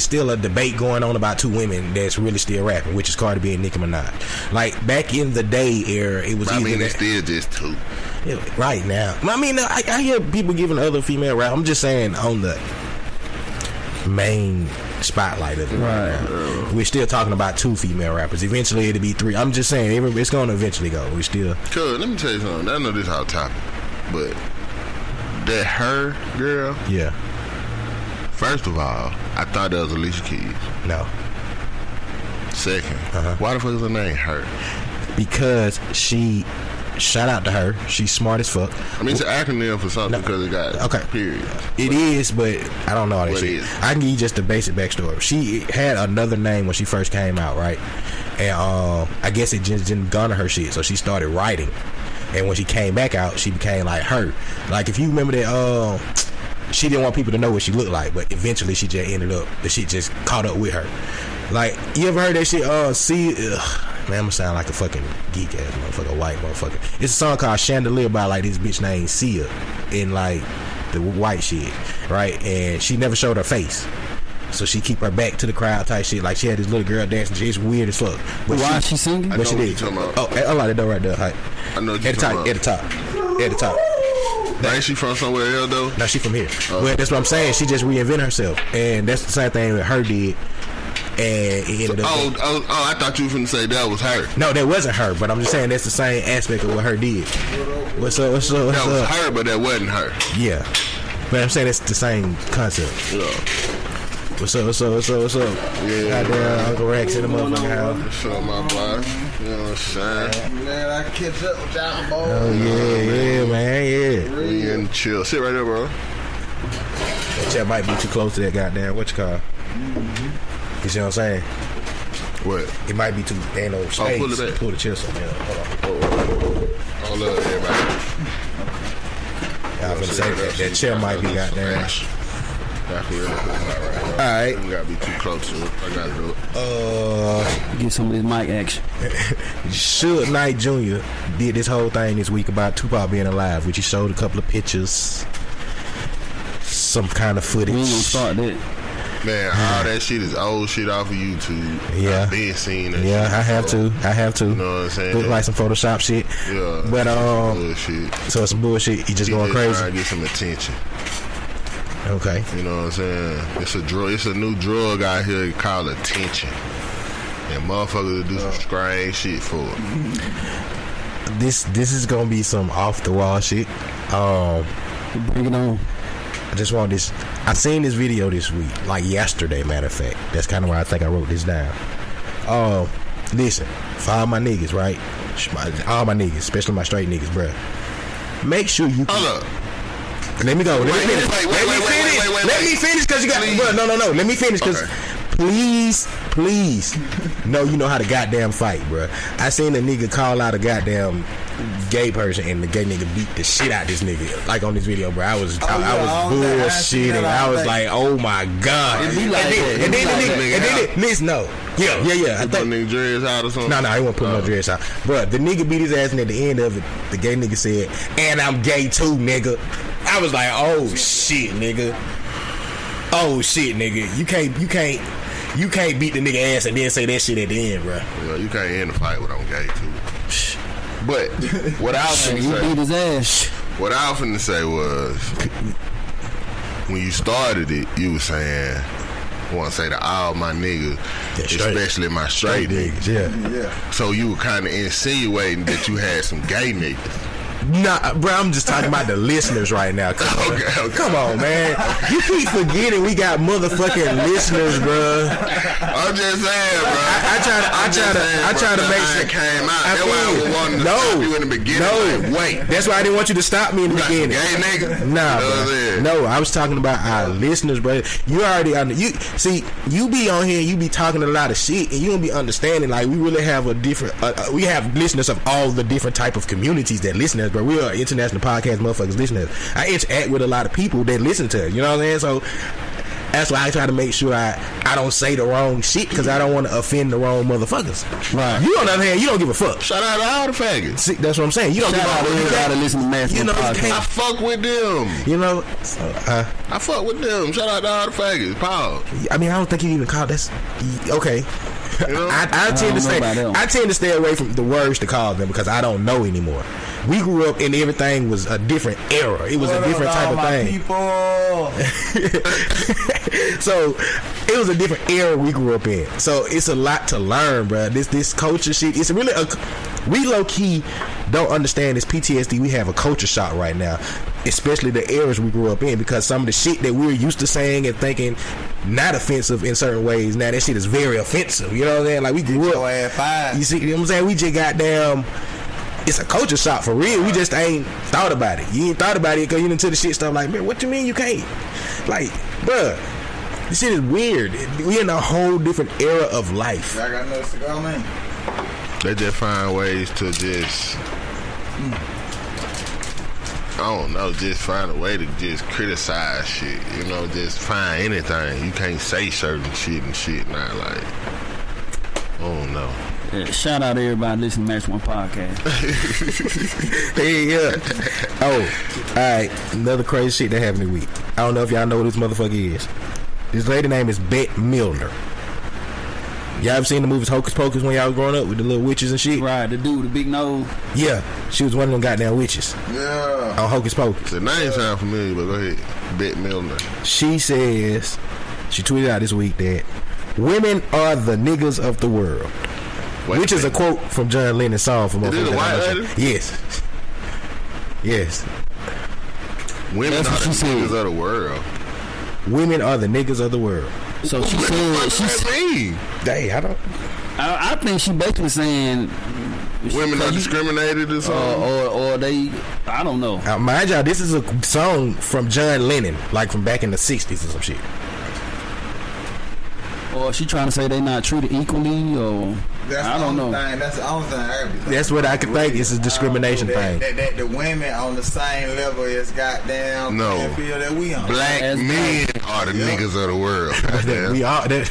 still a debate going on about two women that's really still rapping, which is Cardi B and Nicki Minaj. Like back in the day era, it was. I mean, it's still just two. Yeah, right now, I mean, I hear people giving other female rap. I'm just saying on the main spotlight of it. Right. We're still talking about two female rappers. Eventually, it'll be three. I'm just saying it's going to eventually go. We still. Cuz, let me tell you something. I know this is hot topic, but. That her girl, yeah. First of all, I thought that was Alicia Keys. No. Second, why the fuck is her name her? Because she, shout out to her. She's smart as fuck. I mean, it's an acronym for something because it got period. It is, but I don't know all that shit. I can give you just the basic backstory. She had another name when she first came out, right? And I guess it just didn't garner her shit, so she started writing. And when she came back out, she became like her. Like if you remember that, she didn't want people to know what she looked like, but eventually she just ended up. The shit just caught up with her. Like you ever heard that shit? Man, I'm gonna sound like a fucking geek ass motherfucker, white motherfucker. It's a song called Chandelier by like this bitch named Sia in like the white shit, right? And she never showed her face. So she keep her back to the crowd type shit. Like she had this little girl dancing. It's weird as fuck. But why is she singing? But she did. I like that right there. Right. I know what at the top. Now, ain't she from somewhere else though? No, she from here. Well, that's what I'm saying. She just reinvented herself, and that's the same thing that her did. And it ended up. I thought you were finna say that was her. No, that wasn't her. But I'm just saying that's the same aspect of what her did. What's up? That was her, but that wasn't her. Yeah, but I'm saying it's the same concept. Yeah. What's up? Yeah. Goddamn, Uncle Rex in the motherfucking house. What's up, my boy? You know what I'm saying? Man, I can catch up with y'all, boy. Oh, yeah, man, yeah. We in chill. Sit right there, bro. That chair might be too close to that goddamn, what you call it? You see what I'm saying? What? It might be too, ain't no space. Pull it back. Pull the chair something. Hold on. Hold up, everybody. I was gonna say that chair might be goddamn. Alright. You gotta be too close to it. I gotta do it. Get some of this mic action. Suge Knight Jr. did this whole thing this week about Tupac being alive, which he showed a couple of pictures, some kind of footage. We ain't gonna start that. Man, all that shit is old shit off of YouTube. Yeah. I've been seeing that. Yeah, shit I have to. You know what I'm saying? Look like some Photoshop shit. Yeah. But bullshit. So it's some bullshit. He just going crazy. Trying to get some attention. Okay. You know what I'm saying? It's a drug. It's a new drug out here called attention. And motherfuckers will do some strange shit for it. This is gonna be some off the wall shit. Bring it on. I just want this. I seen this video this week, like yesterday, matter of fact. That's kind of why I think I wrote this down. Listen, for all my niggas, right? All my niggas, especially my straight niggas, bruh. Make sure you. Hold up. Let me go. Let me finish because you got. Bro, no. Let me finish because. Please. No, you know how to goddamn fight, bro. I seen a nigga call out a goddamn gay person and the gay nigga beat the shit out this nigga. Like on this video, bro. I was bullshitting. I was like, oh my god. And then the nigga, listen, no. Yeah. I think nigga dreads out or something. No, I won't put no dreads out. Bro, the nigga beat his ass and at the end of it, the gay nigga said, and I'm gay too, nigga. I was like, oh shit, nigga. You can't beat the nigga ass and then say that shit at the end, bro. Yeah, you can't end the fight with I'm gay too. But what I was finna say, beat his ass. What I was finna say was, when you started it, you was saying, I want to say to all my niggas, especially my straight niggas. Yeah. So you were kind of insinuating that you had some gay niggas. Nah, bro, I'm just talking about the listeners right now. Okay. Come on, man. You keep forgetting we got motherfucking listeners, bro. I'm just saying, bro. I try to make sure. Came out. That's why I was wanting to stop you in the beginning. No, like, wait. That's why I didn't want you to stop me in the beginning. Gay nigga? Nah, bro. No, I was talking about our listeners, bro. You already you be on here and you be talking a lot of shit and you don't be understanding. Like we really have a different. We have listeners of all the different type of communities that listen to us, bro. We are international podcast motherfuckers listeners. I interact with a lot of people that listen to us. You know what I'm saying? So That's why I try to make sure I don't say the wrong shit because I don't want to offend the wrong motherfuckers. Right. You on the other hand, you don't give a fuck. Shout out to all the faggots. See, that's what I'm saying. You don't give a fuck. You gotta listen to Mass. You know, I fuck with them. You know, I fuck with them. Shout out to all the faggots. Paul. I mean, I don't think you even call this. Okay. You know? I tend to stay away from the words to call them because I don't know anymore. We grew up and everything was a different era. It was a different type of thing. So it was a different era we grew up in. So it's a lot to learn, bro. This culture shit. It's really we low key don't understand this PTSD. We have a culture shock right now, especially the eras we grew up in, because some of the shit that we're used to saying and thinking not offensive in certain ways, now that shit is very offensive. You know what I'm saying? Like we grew up. You see what I'm saying? We just goddamn. It's a culture shock for real. We just ain't thought about it. You ain't thought about it because you into the shit stuff like, man, what you mean you can't? Like, bruh, this shit is weird. We in a whole different era of life. I got another cigar, man. They just find ways to just, I don't know, just find a way to just criticize shit. You know, just find anything. You can't say certain shit and shit. Not like, I don't know. Yeah, shout out to everybody listening to Match One Podcast. Yeah. Oh, alright. Another crazy shit that happened this week. I don't know if y'all know who this motherfucker is. This lady name is Bette Midler. Y'all ever seen the movies Hocus Pocus when y'all was growing up with the little witches and shit? Right, the dude with the big nose. Yeah, she was one of them goddamn witches. Yeah. On Hocus Pocus. The name sound familiar, but go ahead. Bette Midler. She says, she tweeted out this week that women are the niggas of the world. Which is a quote from John Lennon's song from Is it a white lady? Yes. Yes. Women are the niggas of the world. Women are the niggas of the world. So she said, Hey, I think she basically saying women are discriminated or something, or they, I don't know. Mind y'all, this is a song from John Lennon, like from back in the 60s or some shit. Or she trying to say they not treated equally, or I don't know. That's the only thing I could be. That's what I could think. It's a discrimination thing. That the women on the same level as goddamn no feel that we on. Black men are the niggas of the world. We are that.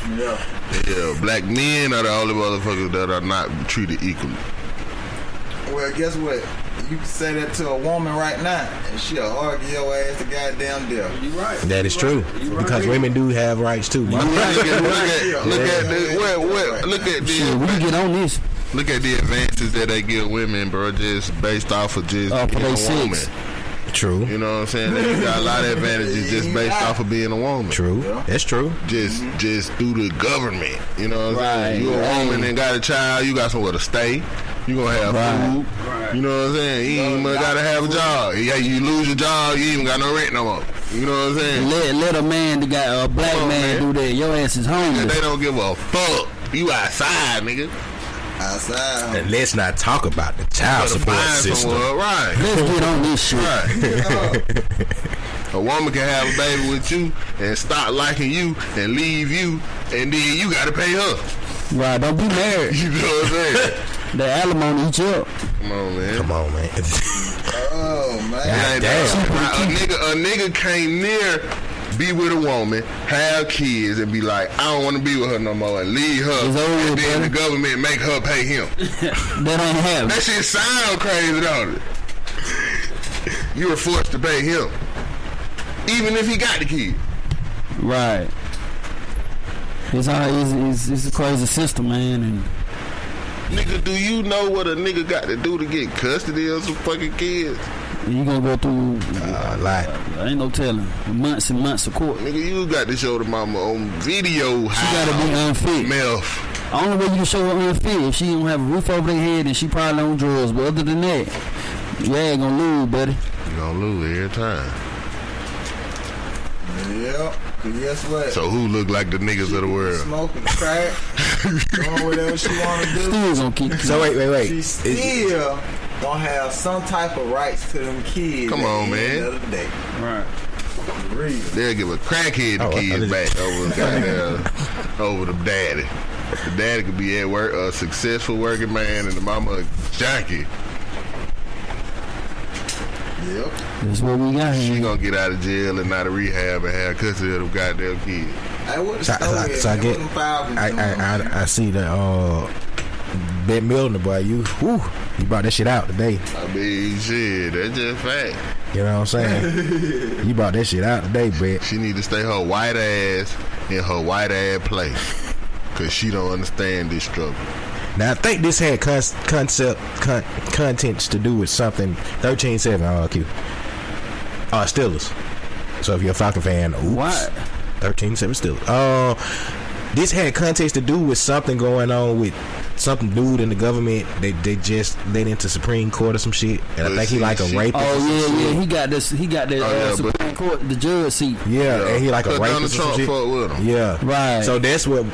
Yeah, black men are the only motherfuckers that are not treated equally. Well, guess what? You can say that to a woman right now, and she'll argue your ass to goddamn death. You right. That is true. Because women do have rights too. Look at the we can get on this. Look at the advances that they give women, bro, just based off of just being a woman. True. You know what I'm saying? They got a lot of advantages just based off of being a woman. True. That's true. Just through the government. You know what I'm saying? You a woman and got a child, you got somewhere to stay. You gonna have food. You know what I'm saying? You ain't even gotta have a job. Yeah, you lose your job, you ain't even got no rent no more. You know what I'm saying? Let a man that got a black man do that. Your ass is homeless. They don't give a fuck. You outside, nigga. Outside. And let's not talk about the child support system. Right. Let's get on this shit. Right. A woman can have a baby with you and start liking you and leave you, and then you gotta pay her. Right, don't be married. You know what I'm saying? The alimony each up. Come on, man. Oh, man. A nigga can't near be with a woman, have kids, and be like, I don't want to be with her no more, and leave her, and then the government make her pay him. That ain't happen. That shit sound crazy, don't it? You were forced to pay him, even if he got the kid. Right. It's a crazy system, man. And nigga, do you know what a nigga got to do to get custody of some fucking kids? You gonna go through a lot. Ain't no telling. Months and months of court. Nigga, you got to show the mama on video. She gotta be unfit. Melf. Only way you can show her unfit if she don't have a roof over their head and she probably on drugs. But other than that, you ain't gonna lose, buddy. You gonna lose every time. Yep. Guess what? So who look like the niggas of the world? Smoking crack, doing whatever she want to do. Still gonna keep. So wait. She still gonna have some type of rights to them kids. Come on, man. At the end of the day. Right. They'll give a crackhead the kids back over the daddy. The daddy could be at work, a successful working man, and the mama a junkie. Yep. That's what we got here. She gonna get out of jail and out of rehab and have custody of them goddamn kids. I see that Ben Milner, boy, you brought that shit out today. I mean, shit, that's just fact. You know what I'm saying? You brought that shit out today, Brett. She need to stay her white ass in her white ass place, cause she don't understand this struggle. Now I think this had contents to do with something. 13-7 Q. Steelers. So if you're a Falcon fan, oops. What? 13-7 Steelers. This had context to do with something going on with something dude in the government. They just let into Supreme Court or some shit, and I think he like a rapist. Oh yeah, he got this. He got that Supreme Court, the judge seat. Yeah, and he like a rapist or some shit. With him. Yeah, right. So that's what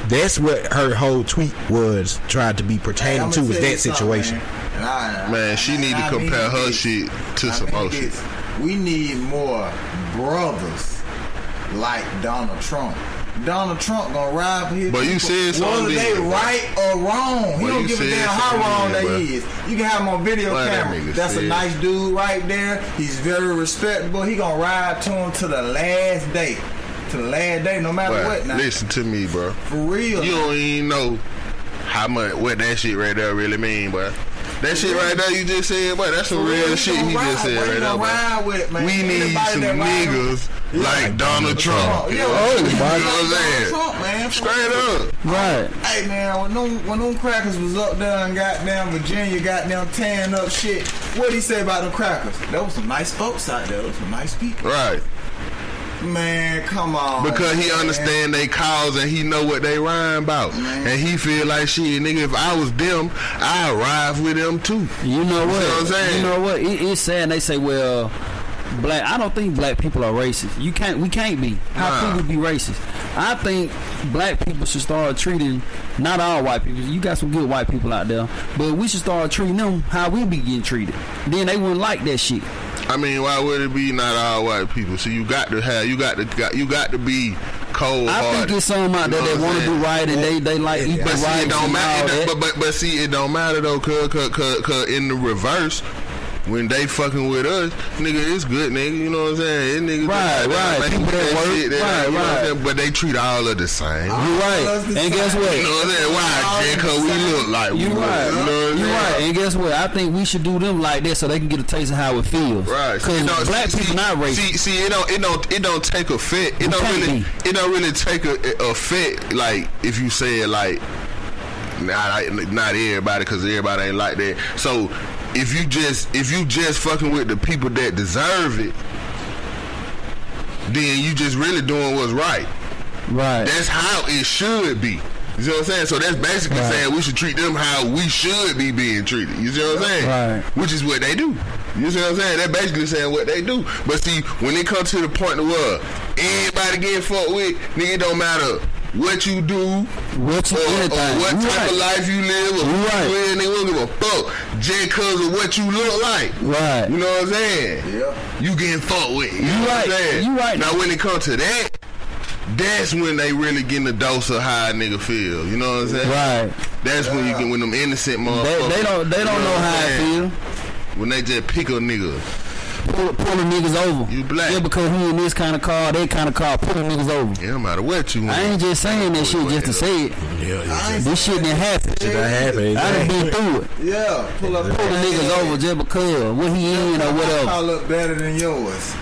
her whole tweet was trying to be pertaining to with that situation. Man, she need to compare her shit to some more shit. We need more brothers like Donald Trump. Donald Trump gonna ride for his but people. You said something. Whether they right or wrong, he don't give a damn how wrong they is. You can have him on video camera. That's a nice dude right there. He's very respectable. He gonna ride to him to the last day. To the last day, no matter what. Now, listen to me, bro. For real. You don't even know what that shit right there really mean, bro. That shit right there you just said, boy, that's some real shit he just said right there, boy. We need some niggas like Donald Trump. You know what I'm saying? Straight up. Right. Hey, man, when them crackers was up there in goddamn Virginia, goddamn tearing up shit, what'd he say about them crackers? There was some nice folks out there. There was some nice people. Right. Man, come on. Because he understand they cause and he know what they rhyme about. Man. And he feel like shit, nigga, if I was them, I'd ride with them too. You know what? You know what I'm saying? You know what? It's sad they say, well, I don't think black people are racist. We can't be. How can we be racist? I think black people should start treating, not all white people, you got some good white people out there, but we should start treating them how we be getting treated. Then they wouldn't like that shit. I mean, why would it be not all white people? So you got to be cold. I think it's some out there that want to do right and they like equal rights. It don't matter. But see, it don't matter though, cause in the reverse, when they fucking with us, nigga, it's good, nigga. You know what I'm saying? Niggas right. People that work, right. You know what I'm saying? But they treat all of the same. You're right. And guess what? You know what I'm saying? Why? Because we look like we look. Right. You know what I'm You're saying? right. And guess what? I think we should do them like that so they can get a taste of how it feels. Right. Because black people not racist. See, it don't take effect. It don't really take a effect. Like if you say it like not everybody, because everybody ain't like that. So. If you just fucking with the people that deserve it, then you just really doing what's right. Right. That's how it should be. You see what I'm saying? So that's basically saying we should treat them how we should be being treated. You see what I'm saying? Right. Which is what they do. You see what I'm saying? They're basically saying what they do. But see, when it comes to the point where everybody getting fucked with, nigga, it don't matter what you do, or what type of life you live, or where they won't give a fuck just because of what you look like. Right. You know what I'm saying? Yeah. You getting fucked with. You know right. what I'm saying? You right. Now when it comes to that, that's when they really getting a dose of how a nigga feel. You know what I'm saying? Right. That's when you get when them innocent motherfuckers. They don't know how I feel. When they just pick a nigga. Pull the niggas over. You black. Yeah, because he in this kind of car, that kind of car, pull the niggas over. Yeah, no matter what you want. I ain't just saying that shit just to say it. Yeah. This shit didn't happen. Shit done happen. I done been through it. Yeah, pull the niggas over just because what he in or whatever. I look better than yours.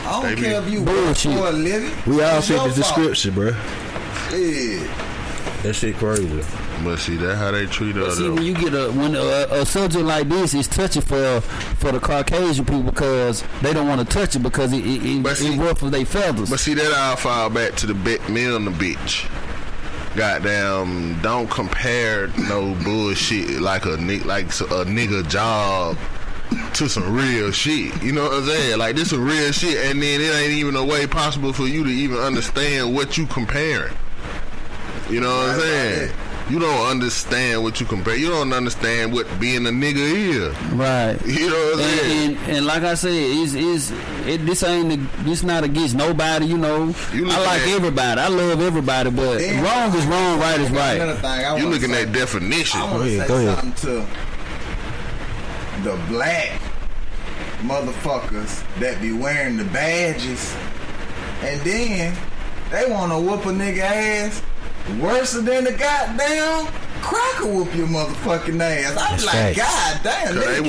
I don't care if you bullshit for a living. We all fit the description, bro. Yeah. That shit crazy. But see, that's how they treat us. See, when you get a subject like this, it's touching for the Caucasian people because they don't want to touch it because it ruffles their feathers. But see, that all fall back to the Milner bitch. Goddamn, don't compare no bullshit like a nigga job to some real shit. You know what I'm saying? Like this some real shit, and then it ain't even a way possible for you to even understand what you comparing. You know what I'm saying? You don't understand what you compare. You don't understand what being a nigga is. Right. You know what I'm saying? And like I said, this not against nobody. You know, I like everybody. I love everybody. But wrong is wrong, right is right. You looking at definition. I want to say something to the black motherfuckers that be wearing the badges, and then they want to whoop a nigga ass worse than the goddamn cracker whoop your motherfucking ass. I was like, God damn, nigga,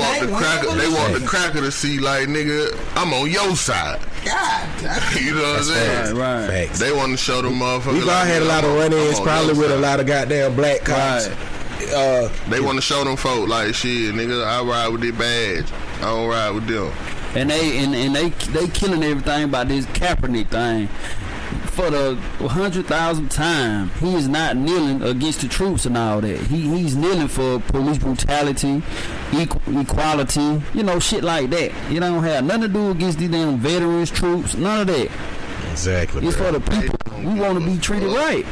they want the cracker to see like, nigga, I'm on your side. God damn. You know what I'm saying? Right. Facts. They want to show them motherfuckers. We've all had a lot of run-ins, probably with a lot of goddamn black cops. Right. They want to show them folk like, shit, nigga, I ride with this badge. I don't ride with them. And they killing everything about this Kaepernick thing. For the 100,000th time, he is not kneeling against the troops and all that. He's kneeling for police brutality, equality, you know, shit like that. You don't have nothing to do against these damn veterans, troops, none of that. Exactly. It's for the people. We want to be treated right.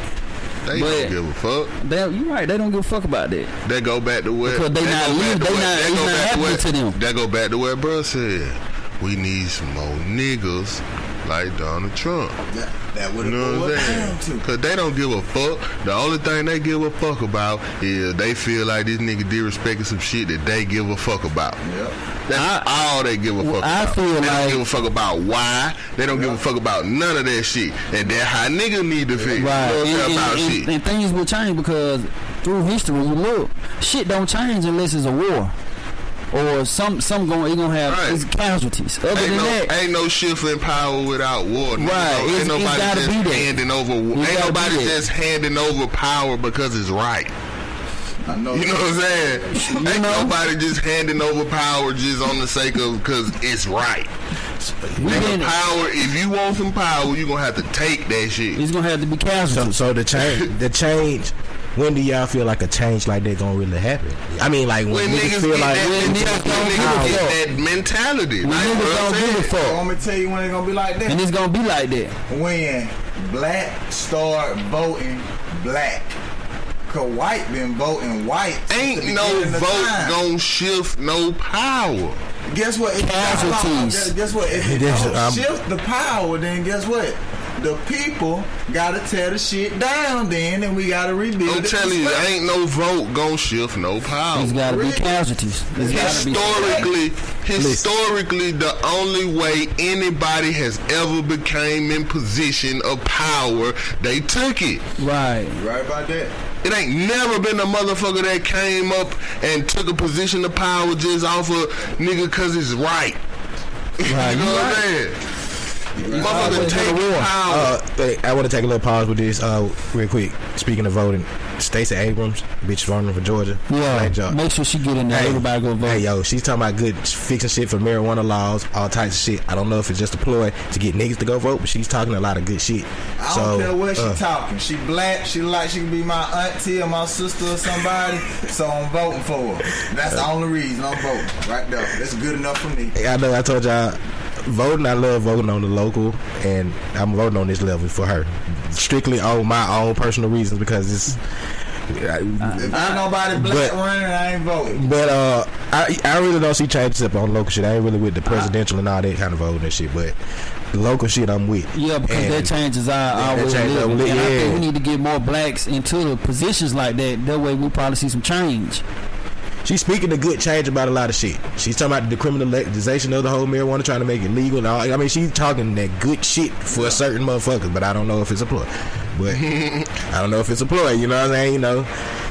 They don't give a fuck. You're right. They don't give a fuck about that. They go back to where because they not living. They not happening to them. They go back to where bro said, we need some more niggas like Donald Trump. That would you know what I'm saying? Because they don't give a fuck. The only thing they give a fuck about is they feel like this nigga disrespecting some shit that they give a fuck about. Yep. That's all they give a fuck about. They don't give a fuck about why. They don't give a fuck about none of that shit. And that's how niggas need to feel. Right. And things will change because through history, you look, shit don't change unless it's a war. Or some gonna have it's casualties. Other than that, ain't no shift in power without war. Right, ain't nobody just handing over. Ain't nobody just handing over power because it's right. I know. You know what I'm saying? Ain't nobody just handing over power just on the sake of because it's right. Power. If you want some power, you gonna have to take that shit. It's gonna have to be casualties. So the change. When do y'all feel like a change like that gonna really happen? I mean, like when niggas feel like niggas get that mentality. When niggas don't give a fuck. I'm gonna tell you when it's gonna be like that. And it's gonna be like that when black start voting black. Cause white been voting white. Ain't no vote gonna shift no power. Guess what? Guess what? If it don't shift the power, then guess what? The people gotta tear the shit down then, and we gotta rebuild. I'm telling you, ain't no vote gonna shift no power. There's gotta be casualties. Historically, the only way anybody has ever became in position of power, they took it. Right. Right about that. It ain't never been a motherfucker that came up and took a position of power just off of nigga cause it's right. Right. You know what I'm saying? Motherfucker take power. I want to take a little pause with this real quick. Speaking of voting, Stacey Abrams, bitch running for Georgia. Yeah, make sure she get in there. Everybody go vote. Hey, yo, she's talking about good fixing shit for marijuana laws, all types of shit. I don't know if it's just a ploy to get niggas to go vote, but she's talking a lot of good shit. I don't care what she talking. She black. She like she can be my auntie or my sister or somebody. So I'm voting for her. That's the only reason I'm voting. Right there. That's good enough for me. I know. I told y'all. Voting, I love voting on the local, and I'm voting on this level for her, strictly on my own personal reasons because it's. If ain't nobody black running, I ain't voting. But I really don't see changes up on local shit. I ain't really with the presidential and all that kind of voting and shit. But the local shit, I'm with. Yeah, because that changes our way of living. And I think we need to get more blacks into the positions like that. That way, we'll probably see some change. She's speaking a good change about a lot of shit. She's talking about the decriminalization of the whole marijuana, trying to make it legal and all. I mean, she's talking that good shit for a certain motherfuckers, but I don't know if it's a ploy. But I don't know if it's a ploy, you know what I'm saying? You know,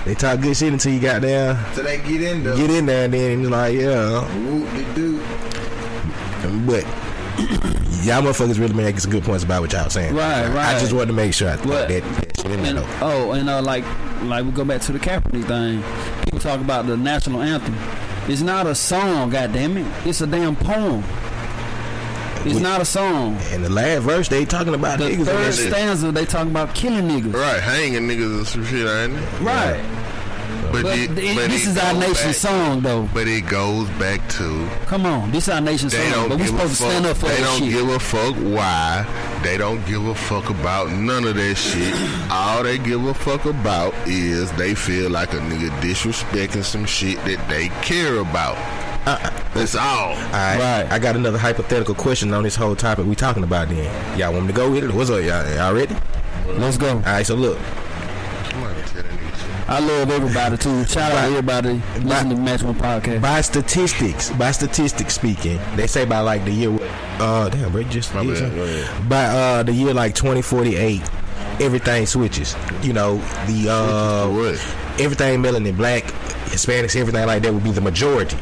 they talk good shit until you got there. So they get in there. Get in there and then it's like, yeah. Whoop-de-doo. But y'all motherfuckers really making some good points about what y'all saying. Right. I just wanted to make sure I put that shit in there. Like we go back to the Kaepernick thing. People talk about the national anthem. It's not a song, goddammit. It's a damn poem. It's not a song. In the last verse, they talking about the niggas. The third stanza, they talking about killing niggas. Right, hanging niggas and some shit, ain't it? Right. But this is our nation's song, though. But it goes back to... Come on, this is our nation's song. But we supposed to stand up for that shit. They don't give a fuck why. They don't give a fuck about none of that shit. All they give a fuck about is they feel like a nigga disrespecting some shit that they care about. That's all. Right. I got another hypothetical question on this whole topic we talking about then. Y'all want me to go with it? What's up, y'all ready? Let's go. Alright, so look. Somebody tell that nigga shit. I love everybody too. Shout out to everybody listening to Match One Podcast. By statistics speaking, they say by like the year. Damn, bro, just by the year like 2048, everything switches. You know the everything melanin, black, Hispanics, everything like that would be the majority.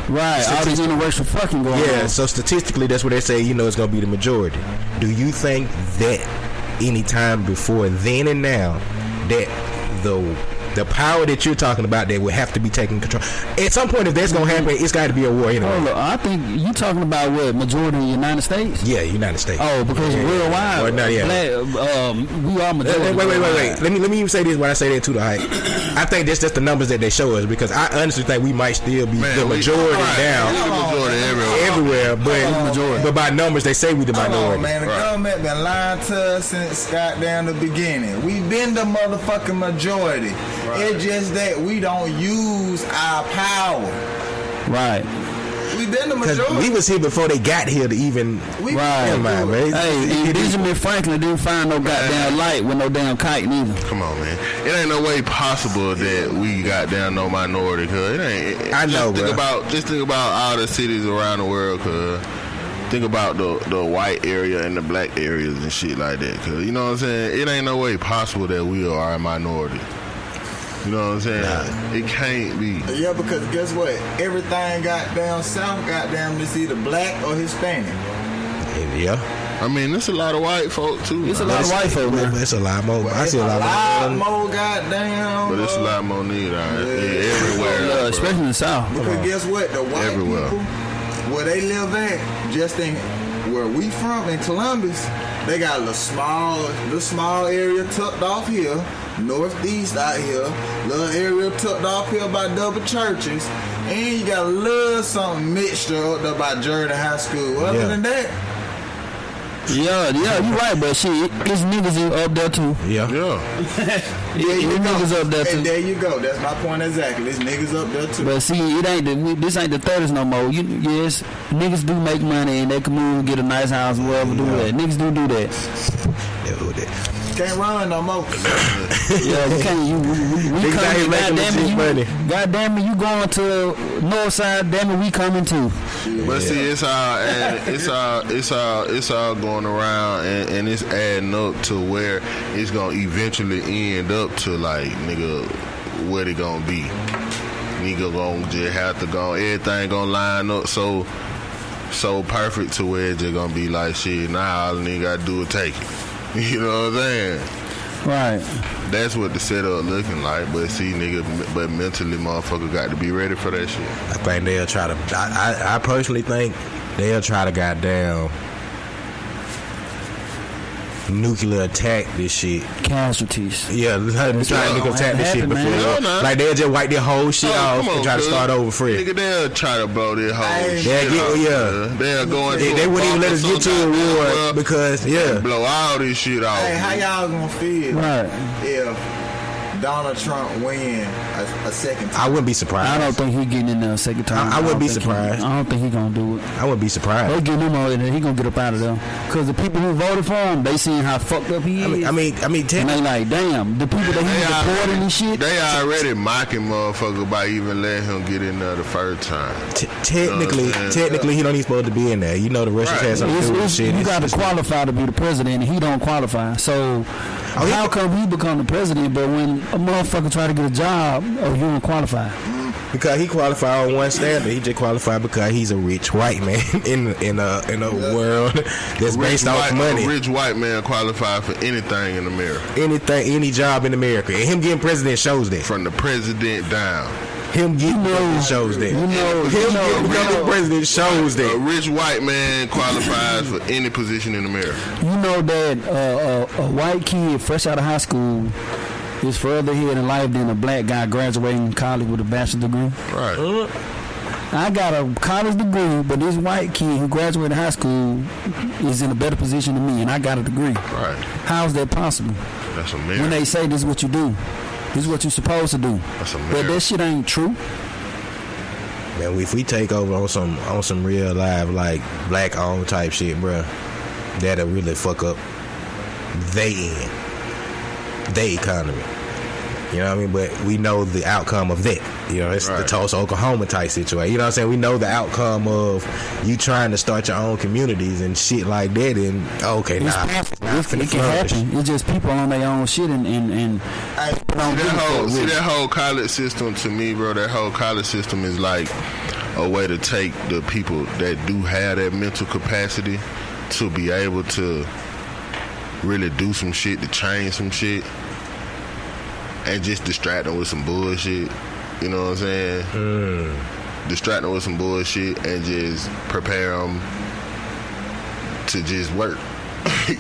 Right, all these interracial fucking going on. Yeah, so statistically, that's what they say. You know, it's gonna be the majority. Do you think that any time before then and now that the power that you're talking about that would have to be taking control at some point? If that's gonna happen, it's got to be a war anyway. Oh, look, I think you talking about what, majority in the United States? Yeah, United States. Oh, because worldwide, well, no, yeah. we are majority. Wait. Let me even say this when I say that too. I think that's just the numbers that they show us, because I honestly think we might still be the majority down everywhere, but by numbers they say we the minority. Man, the government been lying to us since goddamn the beginning. We been the motherfucking majority. Right. It's just that we don't use our power. Right. We been the majority. We was here before they got here to even. Right. Hey, Benjamin Franklin didn't find no goddamn light with no damn kite neither. Come on, man. It ain't no way possible that we got down no minority, cuz it ain't. I know, just think about all the cities around the world, cuz. Think about the white area and the black areas and shit like that, cuz. You know what I'm saying? It ain't no way possible that we are a minority. You know what I'm saying? Nah. It can't be. Yeah, because guess what? Everything goddamn south, goddamn, is either black or Hispanic. Yeah. I mean, there's a lot of white folk too. It's a lot of white folk, man. It's a lot more. Well, I see a lot more goddamn. But it's a lot more need, everywhere. Especially in the south. Because guess what? The white people, where they live at, just in where we from in Columbus, they got a little small area tucked off here. Northeast out here, little area tucked off here by double churches, and you got a little something mixture up there by Jordan High School. Other than that, yeah, you right, but shit, it's niggas up there too. Yeah. Niggas up there too. And there you go. That's my point exactly. There's niggas up there too. But see, this ain't the 30s no more. Yes, niggas do make money and they can move and get a nice house and whatever. Do that. Niggas do that. Can't run no more. Yeah, we can't. We coming. Goddamn it, you going to north side? Damn it, we coming too. But see, it's all going around, and it's adding up to where it's gonna eventually end up to, like, nigga, where they gonna be. Nigga gonna just have to go. Everything gonna line up so perfect to where it's just gonna be like, shit. Now all the nigga gotta do is take it. You know what I'm saying? Right. That's what the setup looking like. But see, nigga, but mentally, motherfucker got to be ready for that shit. I think they'll try to. I personally think they'll try to goddamn nuclear attack this shit. Casualties. Yeah, try to nuclear attack this shit before. Like they'll just wipe their whole shit off and try to start over fresh. Nigga, they'll try to blow their whole shit off. They'll go into they wouldn't even let us get to a war because blow all this shit off. Hey, how y'all gonna feel? Right. If Donald Trump win a second time? I wouldn't be surprised. I don't think he getting in there a second time. I wouldn't be surprised. I don't think he gonna do it. I wouldn't be surprised. They getting him over there. He gonna get up out of there. Cause the people who voted for him, they seeing how fucked up he is. I mean, and they like, damn, the people that he deported and shit. They already mocking motherfucker by even letting him get in there the first time. Technically, he don't even supposed to be in there. You know, the Russians had something to do with shit. You got to qualify to be the president, and he don't qualify. So how come he become the president, but when a motherfucker try to get a job, he don't qualify? Because he qualified on one standard. He just qualified because he's a rich white man in a world that's based off money. A rich white man qualified for anything in America. Any job in America. And him getting president shows that. From the president down. Him getting president shows that. Him getting president shows that. A rich white man qualifies for any position in America. You know that a white kid fresh out of high school is further ahead in life than a black guy graduating college with a bachelor's degree. Right. I got a college degree, but this white kid who graduated high school is in a better position than me, and I got a degree. Right. How is that possible? That's a miracle. When they say this is what you do, this is what you're supposed to do. That's a miracle. But that shit ain't true. Man, if we take over on some real live, like, black owned type shit, bruh, that'll really fuck up they economy. You know what I mean? But we know the outcome of that. You know, it's the Tulsa, Oklahoma type situation. You know what I'm saying? We know the outcome of you trying to start your own communities and shit like that. And okay, it can happen. It's just people on their own shit and see that whole college system to me, bro. That whole college system is like a way to take the people that do have that mental capacity to be able to really do some shit, to change some shit, and just distract them with some bullshit. You know what I'm saying? Distract them with some bullshit and just prepare them to just work.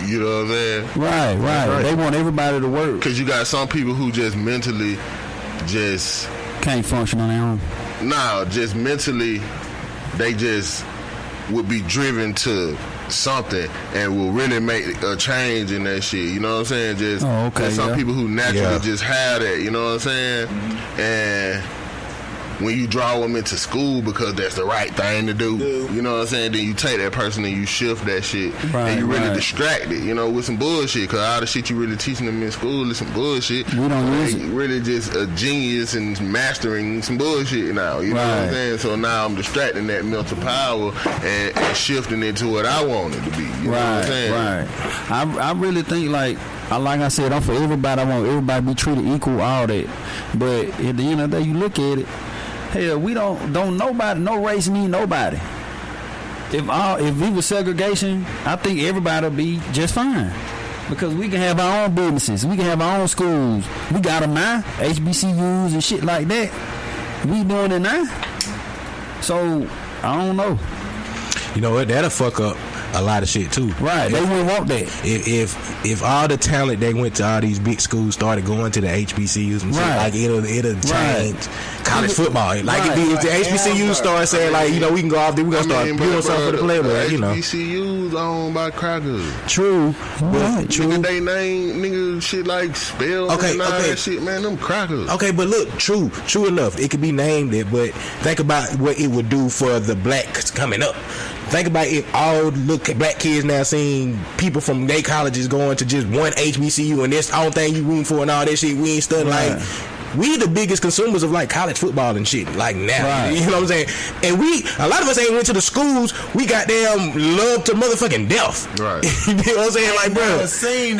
You know what I'm saying? Right. They want everybody to work. Because you got some people who just mentally just can't function on their own. Nah, just mentally they just would be driven to something and will really make a change in that shit. You know what I'm saying? Just there's some people who naturally just have that. You know what I'm saying? And when you draw them into school because that's the right thing to do, you know what I'm saying? Then you take that person and you shift that shit, and you really distract it, you know, with some bullshit. Because all the shit you really teaching them in school is some bullshit. We don't use it. Really just a genius and mastering some bullshit now. You know what I'm saying? So now I'm distracting that mental power and shifting it to what I want it to be. You know what I'm saying? Right. I really think like I said, I'm for everybody. I want everybody to be treated equal, all that. But at the end of the day, you look at it. Hell, we don't nobody, no race need nobody. If we was segregation, I think everybody would be just fine. Because we can have our own businesses, we can have our own schools. We got them now, HBCUs and shit like that. We doing it now. So I don't know. You know what? That'll fuck up a lot of shit too. Right, they wouldn't want that. If all the talent they went to all these big schools started going to the HBCUs and shit, like it'll change college football. Like if the HBCUs start saying like, you know, we can go out there, we gonna start doing something for the players. You know, HBCUs owned by crackers. True, but true. They name nigga shit like Spell and all that shit, man. Them crackers. Okay, but look, true enough. It could be named it, but think about what it would do for the blacks coming up. Think about if all black kids now seeing people from their colleges going to just one HBCU and that's the only thing you room for and all that shit. We ain't studying like. We the biggest consumers of like college football and shit like now. You know what I'm saying? And a lot of us ain't went to the schools. We goddamn love to motherfucking death. Right. You know what I'm saying? Like, bro,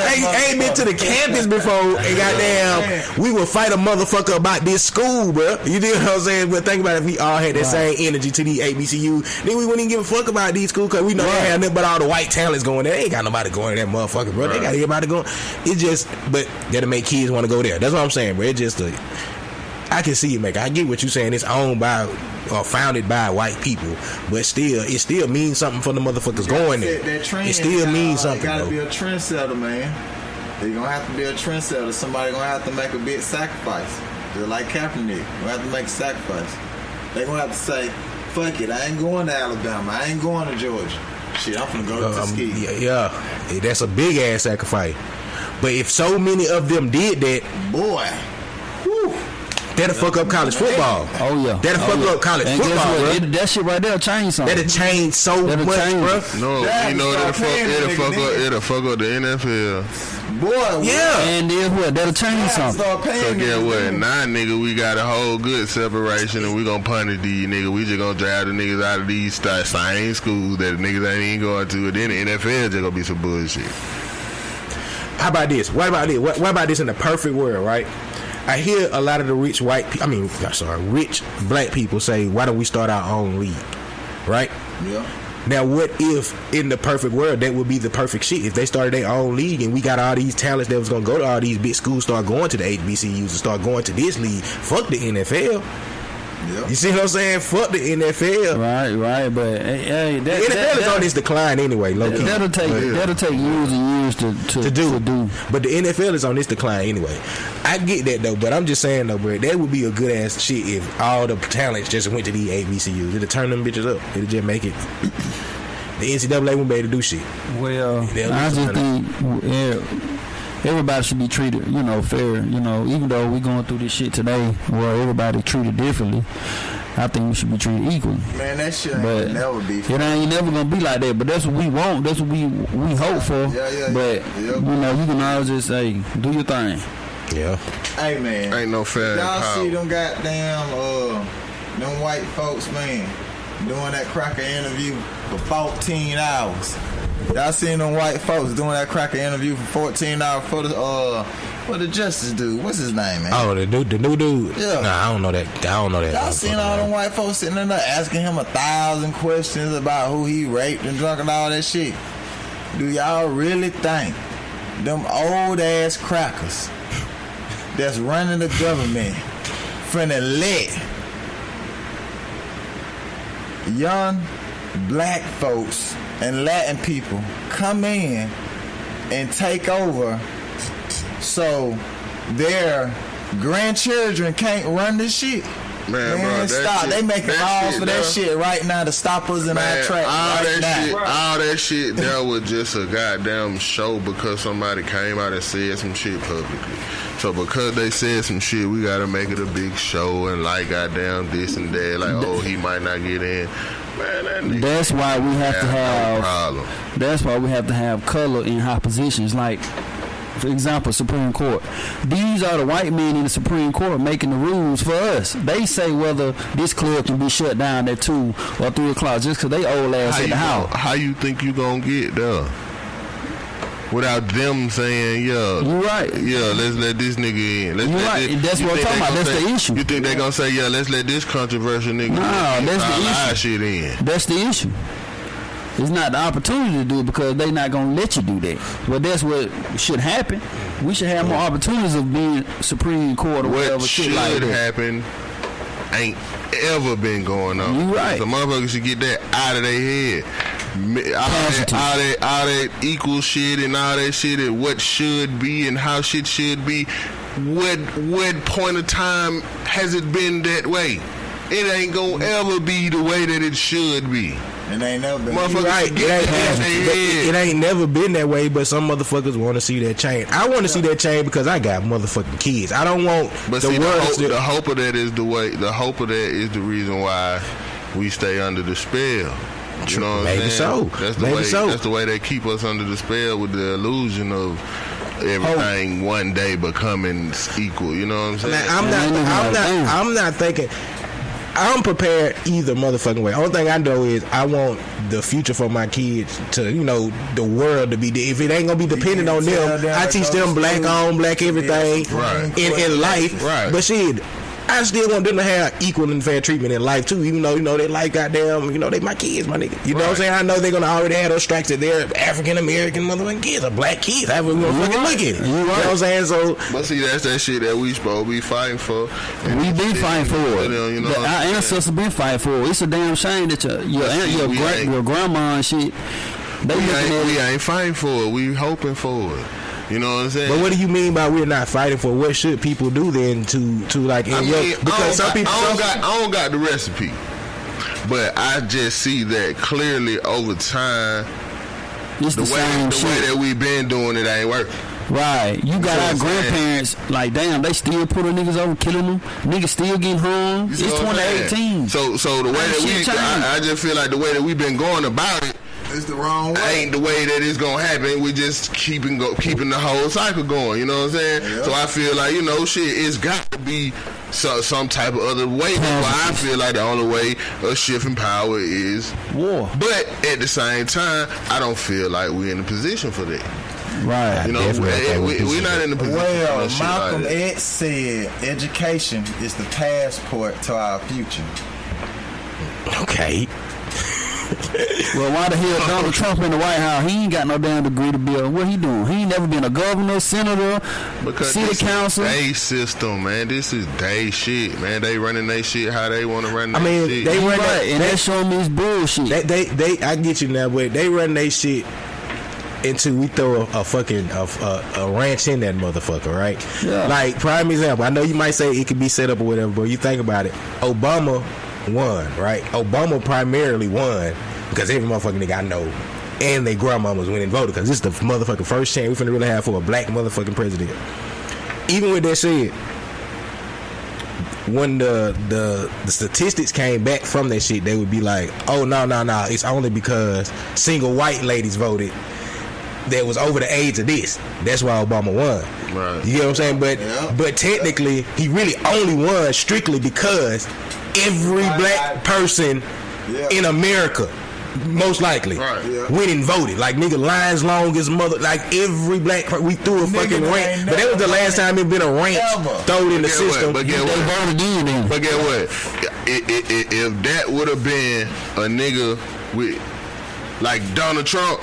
I ain't been to the campus before and goddamn we would fight a motherfucker about this school, bro. You know what I'm saying? But think about it, if we all had that same energy to the HBCU, then we wouldn't even give a fuck about these schools because we know they have nothing but all the white talents going there. They ain't got nobody going to that motherfucker, bro. They got everybody going. It just, but that'll make kids want to go there. That's what I'm saying, bro. It just I can see it, man. I get what you're saying. It's owned by or founded by white people, but it still means something for the motherfuckers going there. It still means something. You gotta be a trendsetter, man. You're gonna have to be a trendsetter. Somebody gonna have to make a big sacrifice. Just like Kaepernick, gonna have to make a sacrifice. They gonna have to say, "Fuck it, I ain't going to Alabama. I ain't going to Georgia. Shit, I'm gonna go to Tuskegee." Yeah, that's a big ass sacrifice. But if so many of them did that, boy. That'll fuck up college football. Oh yeah, that'll fuck up college football, bro. That shit right there change something. That'll change so much, bro. No, you know it'll fuck up the NFL. Boy, yeah. And then what? That'll change something. So get what? Now, nigga, we got a whole good separation, and we gonna punish these niggas. We just gonna drive the niggas out of these same schools that the niggas ain't even going to, and then the NFL just gonna be some bullshit. How about this? What about this? What about this in the perfect world, right? I hear a lot of the rich rich black people say, why don't we start our own league? Right? Yeah. Now, what if in the perfect world that would be the perfect shit? If they started their own league and we got all these talents that was going to go to all these big schools, start going to the HBCUs and start going to this league, fuck the NFL. Yep. You see what I'm saying? Fuck the NFL. Right. But hey, the NFL is on this decline anyway. Low key. That'll take years and years to do. But the NFL is on this decline anyway. I get that though, but I'm just saying though, bro, that would be a good ass shit if all the talents just went to these HBCUs. It'll turn them bitches up. It'll just make it. The NCAA won't be able to do shit. Well, I just think. Everybody should be treated, fair. Even though we going through this shit today, where everybody treated differently, I think we should be treated equally. Man, that shit ain't never be fair. It ain't never gonna be like that. But that's what we want. That's what we hope for. Yeah. But you can always just say, do your thing. Yeah. Hey man, ain't no fair. Y'all see them goddamn them white folks, man, doing that cracker interview for 14 hours. Y'all seen them white folks doing that cracker interview for 14 hours for the justice dude? What's his name, man? Oh, the new dude. Yeah. Nah, I don't know that. Y'all seen all them white folks sitting in there asking him 1,000 questions about who he raped and drunk and all that shit. Do y'all really think them old ass crackers that's running the government finna let young black folks and Latin people come in and take over so their grandchildren can't run this shit? Man, bro, stop. They making laws for that shit right now to stop us in our tracks all that shit, that was just a goddamn show because somebody came out and said some shit publicly. So because they said some shit, we gotta make it a big show and like goddamn this and that. Like, oh, he might not get in. Man, that's why we have to have. No problem. That's why we have to have color in high positions. Like, for example, Supreme Court. These are the white men in the Supreme Court making the rules for us. They say whether this club can be shut down at 2 or 3 o'clock just because they old ass at the house. How you think you gonna get there? Without them saying, yeah, you right. Yeah, let's let this nigga in. You right. That's what I'm talking about. That's the issue. You think they gonna say, yeah, let's let this controversial nigga that's the issue. Shit in. That's the issue. It's not the opportunity to do it because they not gonna let you do that. But that's what should happen. We should have more opportunities of being Supreme Court or whatever. What shit should like that happen ain't ever been going on. You right. The motherfuckers should get that out of their head. All that equal shit and all that shit and what should be and how shit should be. What point of time has it been that way? It ain't gonna ever be the way that it should be. It ain't never been. Right. It ain't never been that way, but some motherfuckers want to see that change. I want to see that change because I got motherfucking kids. I don't want the hope of that is the way. The hope of that is the reason why we stay under the spell. You know what I'm saying? That's the way they keep us under the spell with the illusion of everything one day becoming equal. You know what I'm saying? I'm not thinking. I'm prepared either motherfucking way. Only thing I know is I want the future for my kids to, the world to be. If it ain't gonna be dependent on them, I teach them black on, black everything in life. Right. But shit, I still want them to have equal and fair treatment in life too. Even though they like goddamn, they my kids, my nigga. You know what I'm saying? I know they're gonna already have those strikes that they're African American motherfucking kids or black kids. I would fucking look at it. You know what I'm saying? So, but see, that's that shit that we supposed to be fighting for. We been fighting for it. Our ancestors been fighting for it. It's a damn shame that your grandma and shit. We ain't fighting for it. We hoping for it. You know what I'm saying? But what do you mean by we're not fighting for? What should people do then to like? Because some people I don't got the recipe, but I just see that clearly over time. It's the way that we've been doing it ain't working. Right, you got our grandparents like damn, they still pulling niggas over, killing them. Niggas still getting hung. It's 2018. So the way that I just feel like the way that we've been going about it. It's the wrong way. Ain't the way that it's gonna happen. We just keeping the whole cycle going. You know what I'm saying? Yeah. So I feel like shit. It's got to be some type of other way. That's why I feel like the only way of shifting power is war. But at the same time, I don't feel like we're in a position for that. Right. We're not in the position. Well, for Malcolm like X said, "Education is the passport to our future." Okay. Well, why the hell Donald Trump in the White House? He ain't got no damn degree to build. What he doing? He ain't never been a governor, senator, city council. They system, man. This is they shit, man. They running their shit how they want to run their shit. They run that, and they showing me it's bullshit. I get you now, but they run their shit until we throw a fucking a ranch in that motherfucker, right? Yeah. Like prime example. I know you might say it could be set up or whatever, but you think about it. Obama won, right? Obama primarily won because every motherfucking nigga I know and their grandmamas went and voted because this is the motherfucking first chance we finna really have for a black motherfucking president. Even with that said, when the statistics came back from that shit, they would be like, oh no, it's only because single white ladies voted that was over the age of this. That's why Obama won. Right. You get what I'm saying? But technically, he really only won strictly because every black person in America, most likely, went and voted. Like, nigga, lines long as mother. Like, every black person, we threw a fucking rank. But that was the last time it been a rank thrown in the system. But get what? But get what? If that would have been a nigga with, like, Donald Trump,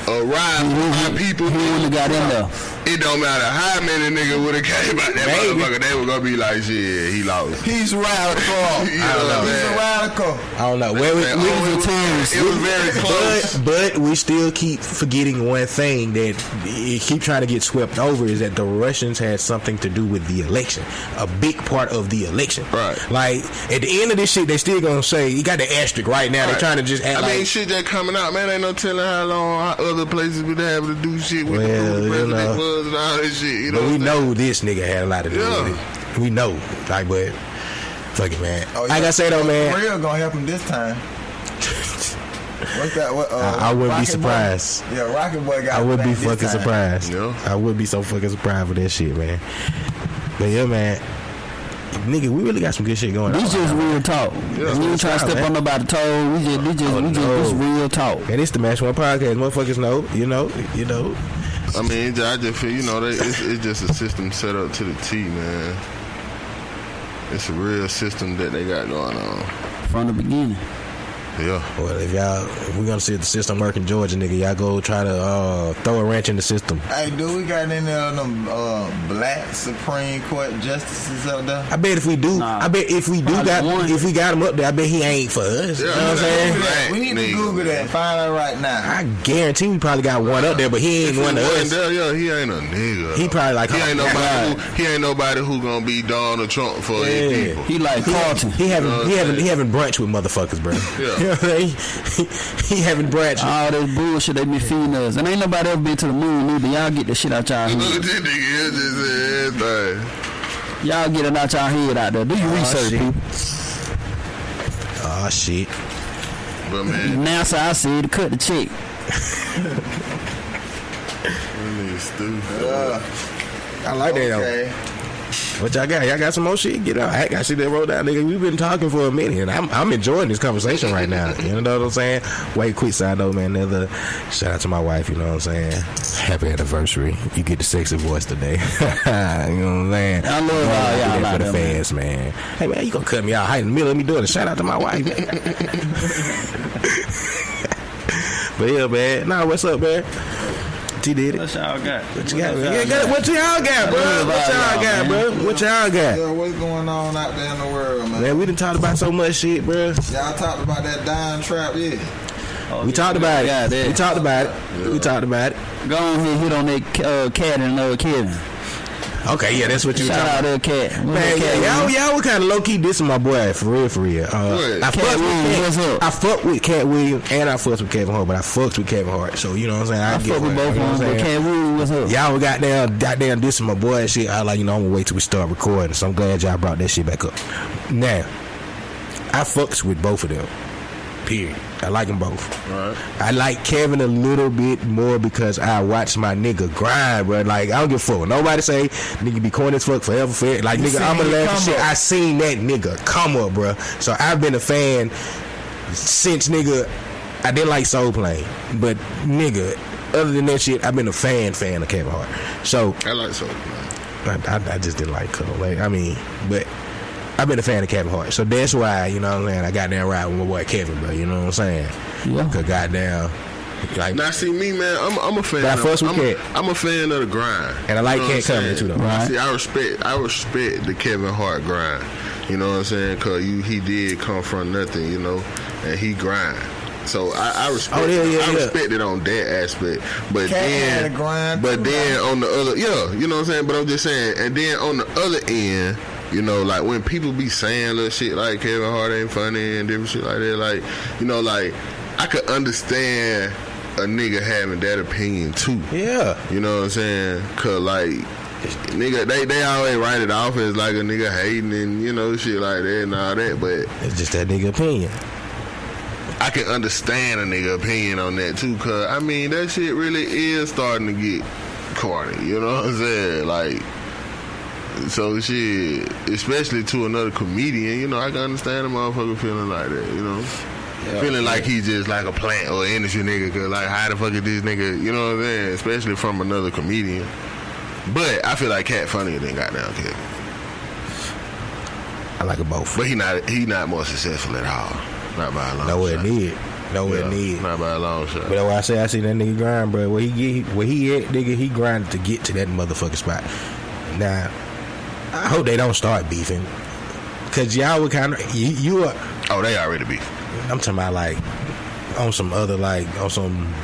a ride for people who wouldn't have got in there. It don't matter how many niggas would have came out that motherfucker. They were gonna be like, shit, he lost. He's radical. I don't know. He's a radical. I don't know. It was very close. But we still keep forgetting one thing that you keep trying to get swept over is that the Russians had something to do with the election. A big part of the election. Right. Like, at the end of this shit, they still gonna say, you got the asterisk right now. They're trying to just act I mean, shit that coming out, man, ain't no telling how long other places would have to do shit with the president was and all that shit. You know but we know this nigga had a lot to do with it. We know. Like, but fuck it, man. Oh, like I say though, man, Real gonna help him this time. What's that? What, I wouldn't be surprised. Boy? Yeah, Rocket Boy got. I would be fucking time. surprised. Yeah. I would be so fucking surprised for that shit, man. But yeah, man. Nigga, we really got some good shit going on. This just real talk. Yeah, we ain't trying to step on nobody's toes. We just this real talk. And it's the Match One podcast. Motherfuckers know, you know. I mean, I just feel, you know, it's just a system set up to the T, man. It's a real system that they got going on from the beginning. Yeah. Well, if we gonna see the system work in Georgia, nigga, y'all go try to throw a wrench in the system. Hey, dude, we got any of them black Supreme Court justices up there? I bet if we do, I bet if we got him up there, I bet he ain't for us. Yeah, you know what I'm saying? We need to Google that and find out right now. I guarantee we probably got one up there, but he ain't one of us. There, he ain't a nigga. He probably like he ain't nobody who gonna be Donald Trump for his people. He like Carlton. He having brunch with motherfuckers, bro. Yeah. You know what I mean? He having brunch. All this bullshit they been feeding us, and ain't nobody ever been to the moon either. Y'all get the shit out y'all head. Look at this nigga, just everything. Y'all get it out y'all head out there. Do your research, people. Oh shit. But man, NASA, I said to cut the check. Stupid. I like that though. What y'all got? Y'all got some more shit? Get out. I got shit that wrote down, nigga. We've been talking for a minute, and I'm enjoying this conversation right now. You know what I'm saying? Wait, quick side note, man. Another shout out to my wife. You know what I'm saying? Happy anniversary. You get the sexy voice today. You know what I'm saying? I love all y'all out for the there, fans, man. Hey man, you gonna cut me out right in the middle of me doing a shout out to my wife? But yeah, man. Nah, what's up, man? T did it. What y'all got? What you got? What y'all got, bro? What y'all got, bro? What y'all got? Yeah, what's going on out there in the world, man? Man, we done talked about so much shit, bro. Y'all talked about that dying trap, yeah. We talked about it. We talked about it. We talked about it. Go on here, hit on that cat and Kevin. Okay, yeah, that's what you shout out that cat. Man, y'all were kind of low key dissing my boy for real. I fuck with Cat Williams and I fucks with Kevin Hart, but I fucks with Kevin Hart. So you know what I'm saying? I fuck with both of them. But Cat Williams, what's up? Y'all got down dissing my boy and shit. I like, you know, I'm gonna wait till we start recording. So I'm glad y'all brought that shit back up. Now, I fucks with both of them. Period. I like them both. Right. I like Kevin a little bit more because I watch my nigga grind, bro. Like, I don't give a fuck. Nobody say nigga be corny as fuck forever. Like, nigga, I'ma laugh shit. I seen that nigga come up, bro. So I've been a fan since nigga. I didn't like Soul Plane, but nigga, other than that shit, I've been a fan of Kevin Hart. So I like Soul Plane. I just didn't like Cole. Like, I mean, but I've been a fan of Kevin Hart, so that's why, you know what I'm saying, I got down right with my boy Kevin, bro. You know what I'm saying? Yeah. Cause goddamn, like, now see me, man. I'm a fan. I'm a fan of the grind, and I like Cat coming too, though. Right. See, I respect the Kevin Hart grind. You know what I'm saying? Cause he did come from nothing, you know, and he grind. So I respect. I respect it on that aspect, but then on the other, you know what I'm saying. But I'm just saying, and then on the other end. You know, like when people be saying little shit like Kevin Hart ain't funny and different shit like that, like, you know, like I could understand a nigga having that opinion too. Yeah. You know what I'm saying? Cause like nigga, they always write it off as like a nigga hating and, you know, shit like that and all that, but it's just that nigga opinion. I can understand a nigga opinion on that too, cause I mean that shit really is starting to get corny. You know what I'm saying? Like, so shit, especially to another comedian. You know, I can understand a motherfucker feeling like that. You know. Feeling like he's just like a plant or an industry nigga, cause like how the fuck is this nigga, you know what I'm saying? Especially from another comedian. But I feel like Cat funnier than goddamn Kevin. I like them both. But he not more successful at all. Not by a long shot. Nowhere near. Not by a long shot. But that's why I see that nigga grind, bro. Where he at, nigga, he grinded to get to that motherfucking spot. Now, I hope they don't start beefing. Cause y'all would kind of, you are. Oh, they already beef. I'm talking about like on some other on some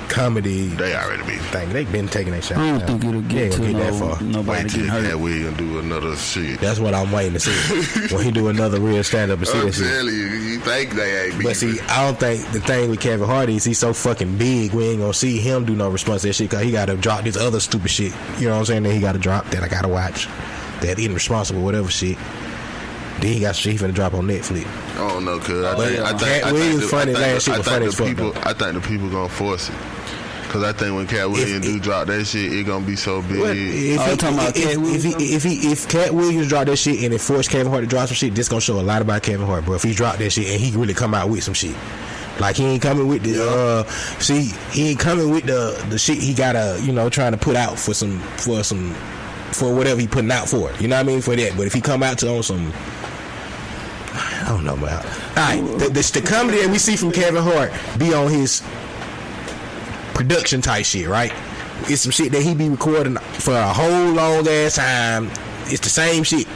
comedy. They already be thing. They been taking that shot. I don't think it'll get to that far. Nobody getting hurt. Cat Williams do another shit. That's what I'm waiting to see when he do another real stand up and see I'm that shit. telling you think they ain't beefing. But see, I don't think the thing with Kevin Hart is he's so fucking big. We ain't gonna see him do no response to that shit because he gotta drop this other stupid shit. You know what I'm saying? That he gotta drop that I gotta watch. That irresponsible whatever shit. Then he got shit he finna drop on Netflix. I don't know, cuz I think the people gonna force it. Cause I think when Cat Williams do drop that shit, it gonna be so big. If Cat Williams drop that shit and it forced Kevin Hart to drop some shit, this gonna show a lot about Kevin Hart, bro. If he drop that shit and he really come out with some shit, like he ain't coming with the he ain't coming with the shit he gotta trying to put out for whatever he putting out for it. You know what I mean? For that. But if he come out on some, I don't know about. Alright, the comedy that we see from Kevin Hart be on his production type shit, right? It's some shit that he be recording for a whole long ass time. It's the same shit,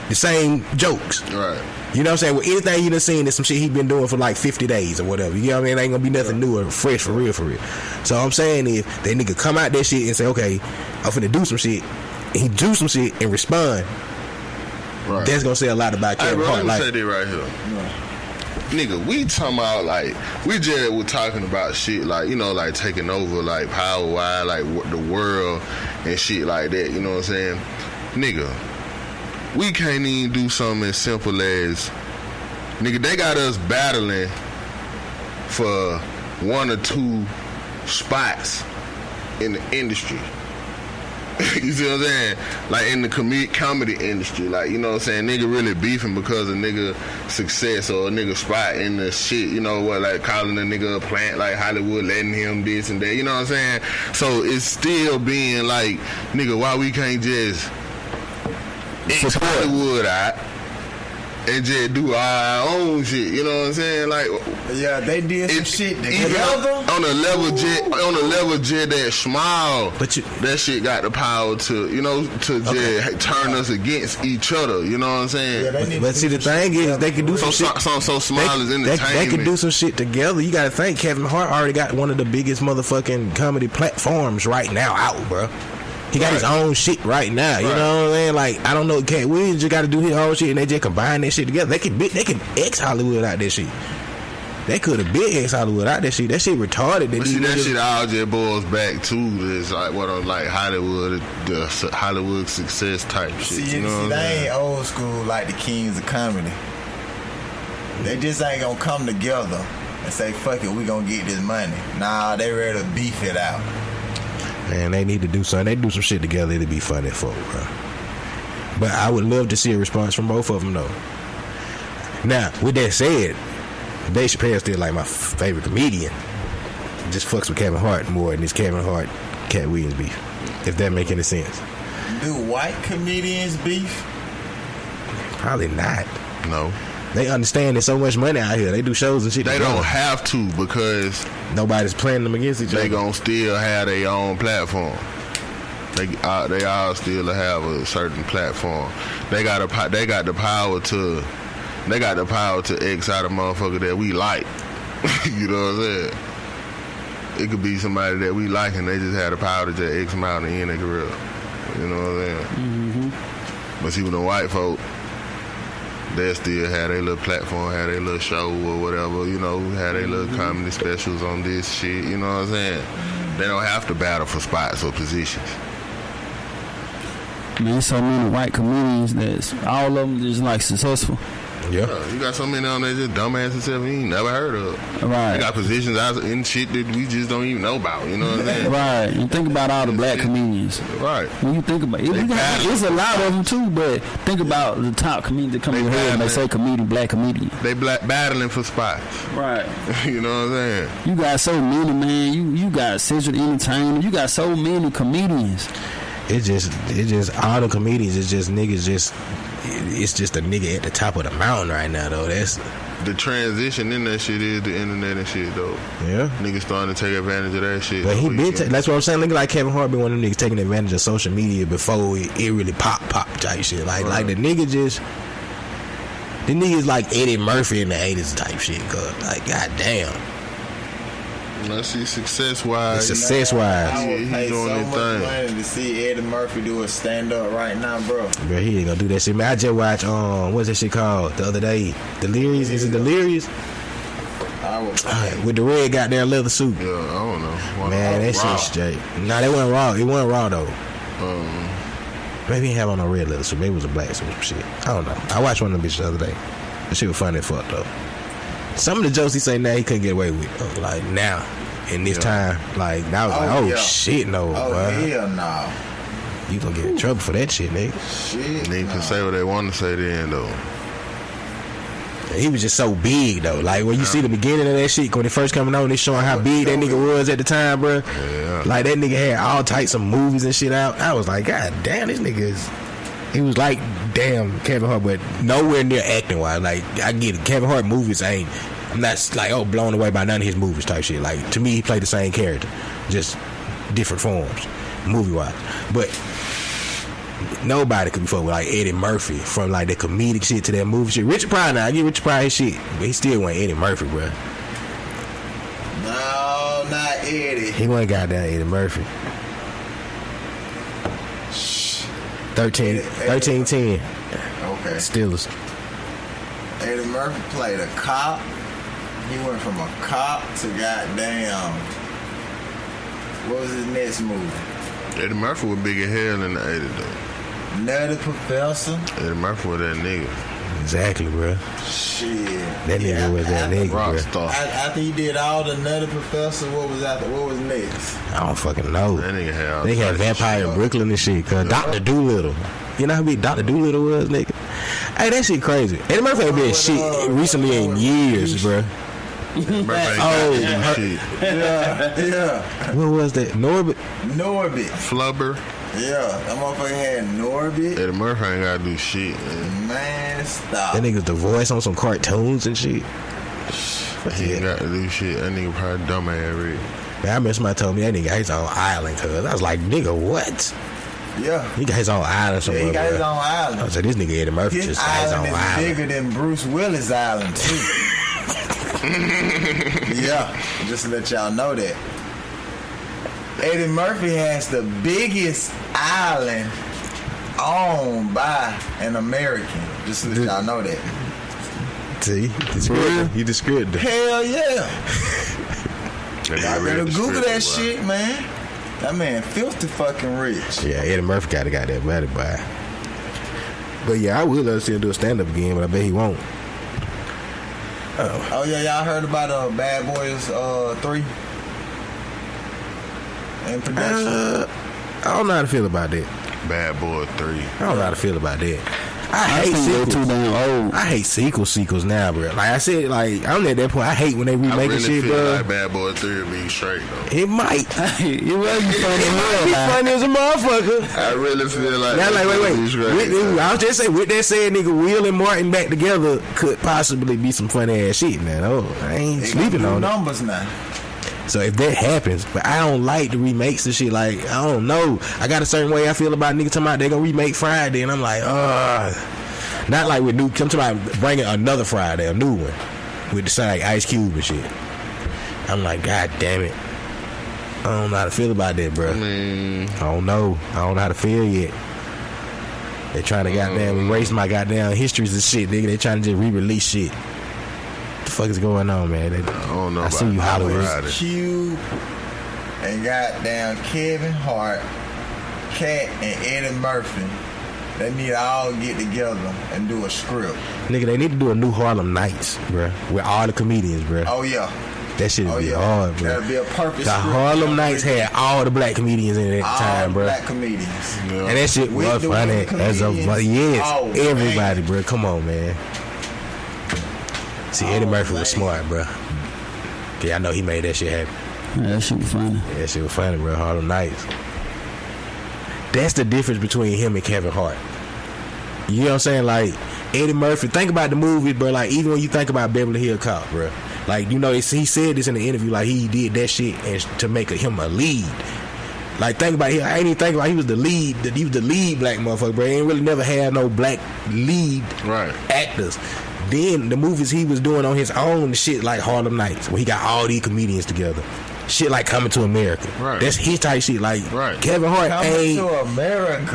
the same jokes, right? You know what I'm saying? Well, anything you done seen is some shit he been doing for like 50 days or whatever. You know what I mean? It ain't gonna be nothing new or fresh for real. So I'm saying if that nigga come out that shit and say, okay, I'm finna do some shit, and he do some shit and respond, right, that's gonna say a lot about Kevin Hart. Let me say that right here. Nigga, we talking about like we just were talking about shit like like taking over like power wide like the world and shit like that. You know what I'm saying, nigga? We can't even do something as simple as nigga. They got us battling for 1 or 2 spots in the industry. You see what I'm saying? Like in the comedy industry, like you know what I'm saying, nigga really beefing because of nigga success or a nigga spot in the shit, you know what, like calling a nigga a plant, like Hollywood letting him this and that, you know what I'm saying? So it's still being like, nigga, why we can't just X Hollywood out and just do our own shit, you know what I'm saying? Like, yeah, they did some shit together on a level jet that small, but that shit got the power to just turn us against each other, you know what I'm saying? Yeah, but see, the thing is, they can do some shit. So small as entertainment. They can do some shit together. You gotta think, Kevin Hart already got one of the biggest motherfucking comedy platforms right now out, bro. He got his own shit right now. You know what I'm saying? Like, I don't know, Cat Williams just got to do his own shit and they just combine that shit together. They can X Hollywood out that shit. They could have been X Hollywood out that shit. That shit retarded. But see, that shit all just boils back to is like what on like Hollywood, the Hollywood success type shit. See, they ain't old school like the kings of comedy. They just ain't gonna come together and say, fuck it, we gonna get this money. Nah, they ready to beef it out. Man, they need to do something. They do some shit together. It'd be funny for them, bro. But I would love to see a response from both of them, though. Now, with that said, Dave Chappelle still like my favorite comedian. Just fucks with Kevin Hart more than this Kevin Hart Cat Williams beef. If that make any sense. Do white comedians beef? Probably not. No. They understand there's so much money out here. They do shows and shit. They don't have to because nobody's playing them against each other. They gonna still have their own platform. They all still have a certain platform. They got the power to X out a motherfucker that we like. You know what I'm saying? It could be somebody that we like and they just had the power to just X them out and end their career. You know what I'm saying? Mm-hmm. But see, with the white folk, they still had their little platform, had their little show or whatever, had their little comedy specials on this shit, you know what I'm saying? They don't have to battle for spots or positions. Man, so many white comedians that's all of them just like successful. Yeah. You got so many on there just dumbass and stuff you ain't never heard of. Right. You got positions out in shit that we just don't even know about. You know what I'm saying? Right. You think about all the black comedians. Right. When you think about it, it's a lot of them too, but think about the top comedians that come in here and they say black comedian. They battling for spots. Right. You know what I'm saying? You got so many, man. You got Central Entertainment. You got so many comedians. It's just all the comedians. It's just niggas. It's just a nigga at the top of the mountain right now, though. That's the transition in that shit is the internet and shit, though. Yeah, niggas starting to take advantage of that shit. But he been. That's what I'm saying. Look like Kevin Hart been one of them niggas taking advantage of social media before it really pop type shit. Like the nigga just. The niggas like Eddie Murphy in the 80s type shit. Cause like goddamn. Let's see success-wise. I would pay so much money to see Eddie Murphy do a stand-up right now, bro. Bro, he ain't gonna do that shit, man. I just watched, what's that shit called the other day? Delirious? Is it Delirious? With the red goddamn leather suit. Yeah, I don't know. Man, that shit straight. Nah, that wasn't raw. It wasn't raw, though. Maybe he didn't have on a red leather suit. Maybe it was a black suit or some shit. I don't know. I watched one of them bitches the other day. That shit was funny as fuck, though. Some of the jokes he say now he couldn't get away with. Like now, in this time, like I was like, shit, no. Oh hell no. You gonna get in trouble for that shit, nigga. Shit. Niggas can say what they want to say then, though. He was just so big though. Like when you see the beginning of that shit when it first coming on, they showing how big that nigga was at the time, bro. Yeah. Like that nigga had all types of movies and shit out. I was like, God damn, this nigga is. He was like, damn, Kevin Hart, but nowhere near acting wise. Like, I get it. Kevin Hart movies I'm not like, blown away by none of his movies type shit. Like, to me, he played the same character, just different forms, movie wise. But nobody could be fucked with like Eddie Murphy from like the comedic shit to that movie shit. Richard Pryor, now I get Richard Pryor his shit, but he still wasn't Eddie Murphy, bro. No, not Eddie. He wasn't goddamn Eddie Murphy. 13-10. Okay. Steelers. Eddie Murphy played a cop. He went from a cop to goddamn. What was his next movie? Eddie Murphy was big as hell in the 80s, though. Nutty Professor. Eddie Murphy was that nigga. Exactly, bro. Shit. That nigga was that nigga, bro. After he did all the Nutty Professor, what was next? I don't fucking know. That nigga had they had Vampire in Brooklyn and shit. Cause Dr. Doolittle. You know how big Dr. Doolittle was, nigga? Hey, that shit crazy. Eddie Murphy ain't been shit recently in years, bro. Shit. Yeah. What was that? Norbit. Flubber. Yeah, that motherfucker had Norbit. Eddie Murphy ain't gotta do shit, man. Stop. That nigga's the voice on some cartoons and shit. He ain't got to do shit. That nigga probably dumbass read. Man, I remember somebody told me that nigga got his own island, cuz. I was like, nigga, what? Yeah. He got his own island somewhere. Yeah, he got bro. his own island. I was like, this nigga Eddie Murphy just got his own island. His island is bigger than Bruce Willis' island, too. Yeah, just to let y'all know that. Eddie Murphy has the biggest island owned by an American. Just to let y'all know that. See? You described it. Hell yeah. I better Google that shit, man. That man filthy fucking rich. Yeah, Eddie Murphy got that money, boy. But yeah, I would love to see him do a stand-up again, but I bet he won't. Oh yeah, y'all heard about Bad Boys 3 in production? I don't know how to feel about that. Bad Boy 3. I don't know how to feel about that. I hate sequels. Too damn old. I hate sequels now, bro. Like I said, like I'm at that point. I hate when they remake really shit, feel bro. Like Bad Boy 3 will be straight though. It might. It will be funny. It might be funny as a motherfucker. I really feel like. Now, like wait. I was just saying, with that said, nigga, Will and Martin back together could possibly be some funny ass shit, man. Oh, I ain't sleeping on numbers now. So if that happens, but I don't like the remakes and shit. Like I don't know. I got a certain way I feel about niggas talking about they gonna remake Friday, and I'm like, not like with new. I'm talking about bringing another Friday, a new one with the same Ice Cube and shit. I'm like, God damn it. I don't know how to feel about that, bro. I don't know. I don't know how to feel yet. They trying to goddamn erase my goddamn histories and shit, nigga. They trying to just re-release shit. What the fuck is going on, man? I don't know. I see you, Hollywood. Cube and goddamn Kevin Hart, Cat, and Eddie Murphy They need to all get together and do a script. Nigga, they need to do a new Harlem Nights, bruh, with all the comedians, bruh. Oh yeah. That shit would be hard, bro. That'd be a perfect The script. Harlem Nights had all the black comedians in it at the time, bro. Black comedians. And that shit was funny as a everybody, bro. Come on, man. See, Eddie Murphy was smart, bro. Yeah, I know he made that shit happen. Yeah, that shit was funny. Yeah, that shit was funny, bro. Harlem Nights. That's the difference between him and Kevin Hart. You know what I'm saying? Like, Eddie Murphy, think about the movies, bro. Like, even when you think about Beverly Hills Cop, bro. Like, you know, he said this in the interview, like, he did that shit to make him a lead. Like, think about it. I ain't even think about he was the lead black motherfucker, bro. He ain't really never had no black lead actors. Then the movies he was doing on his own, shit like Harlem Nights, where he got all these comedians together. Shit like Coming to America. Right. That's his type shit. Like, Kevin Hart ain't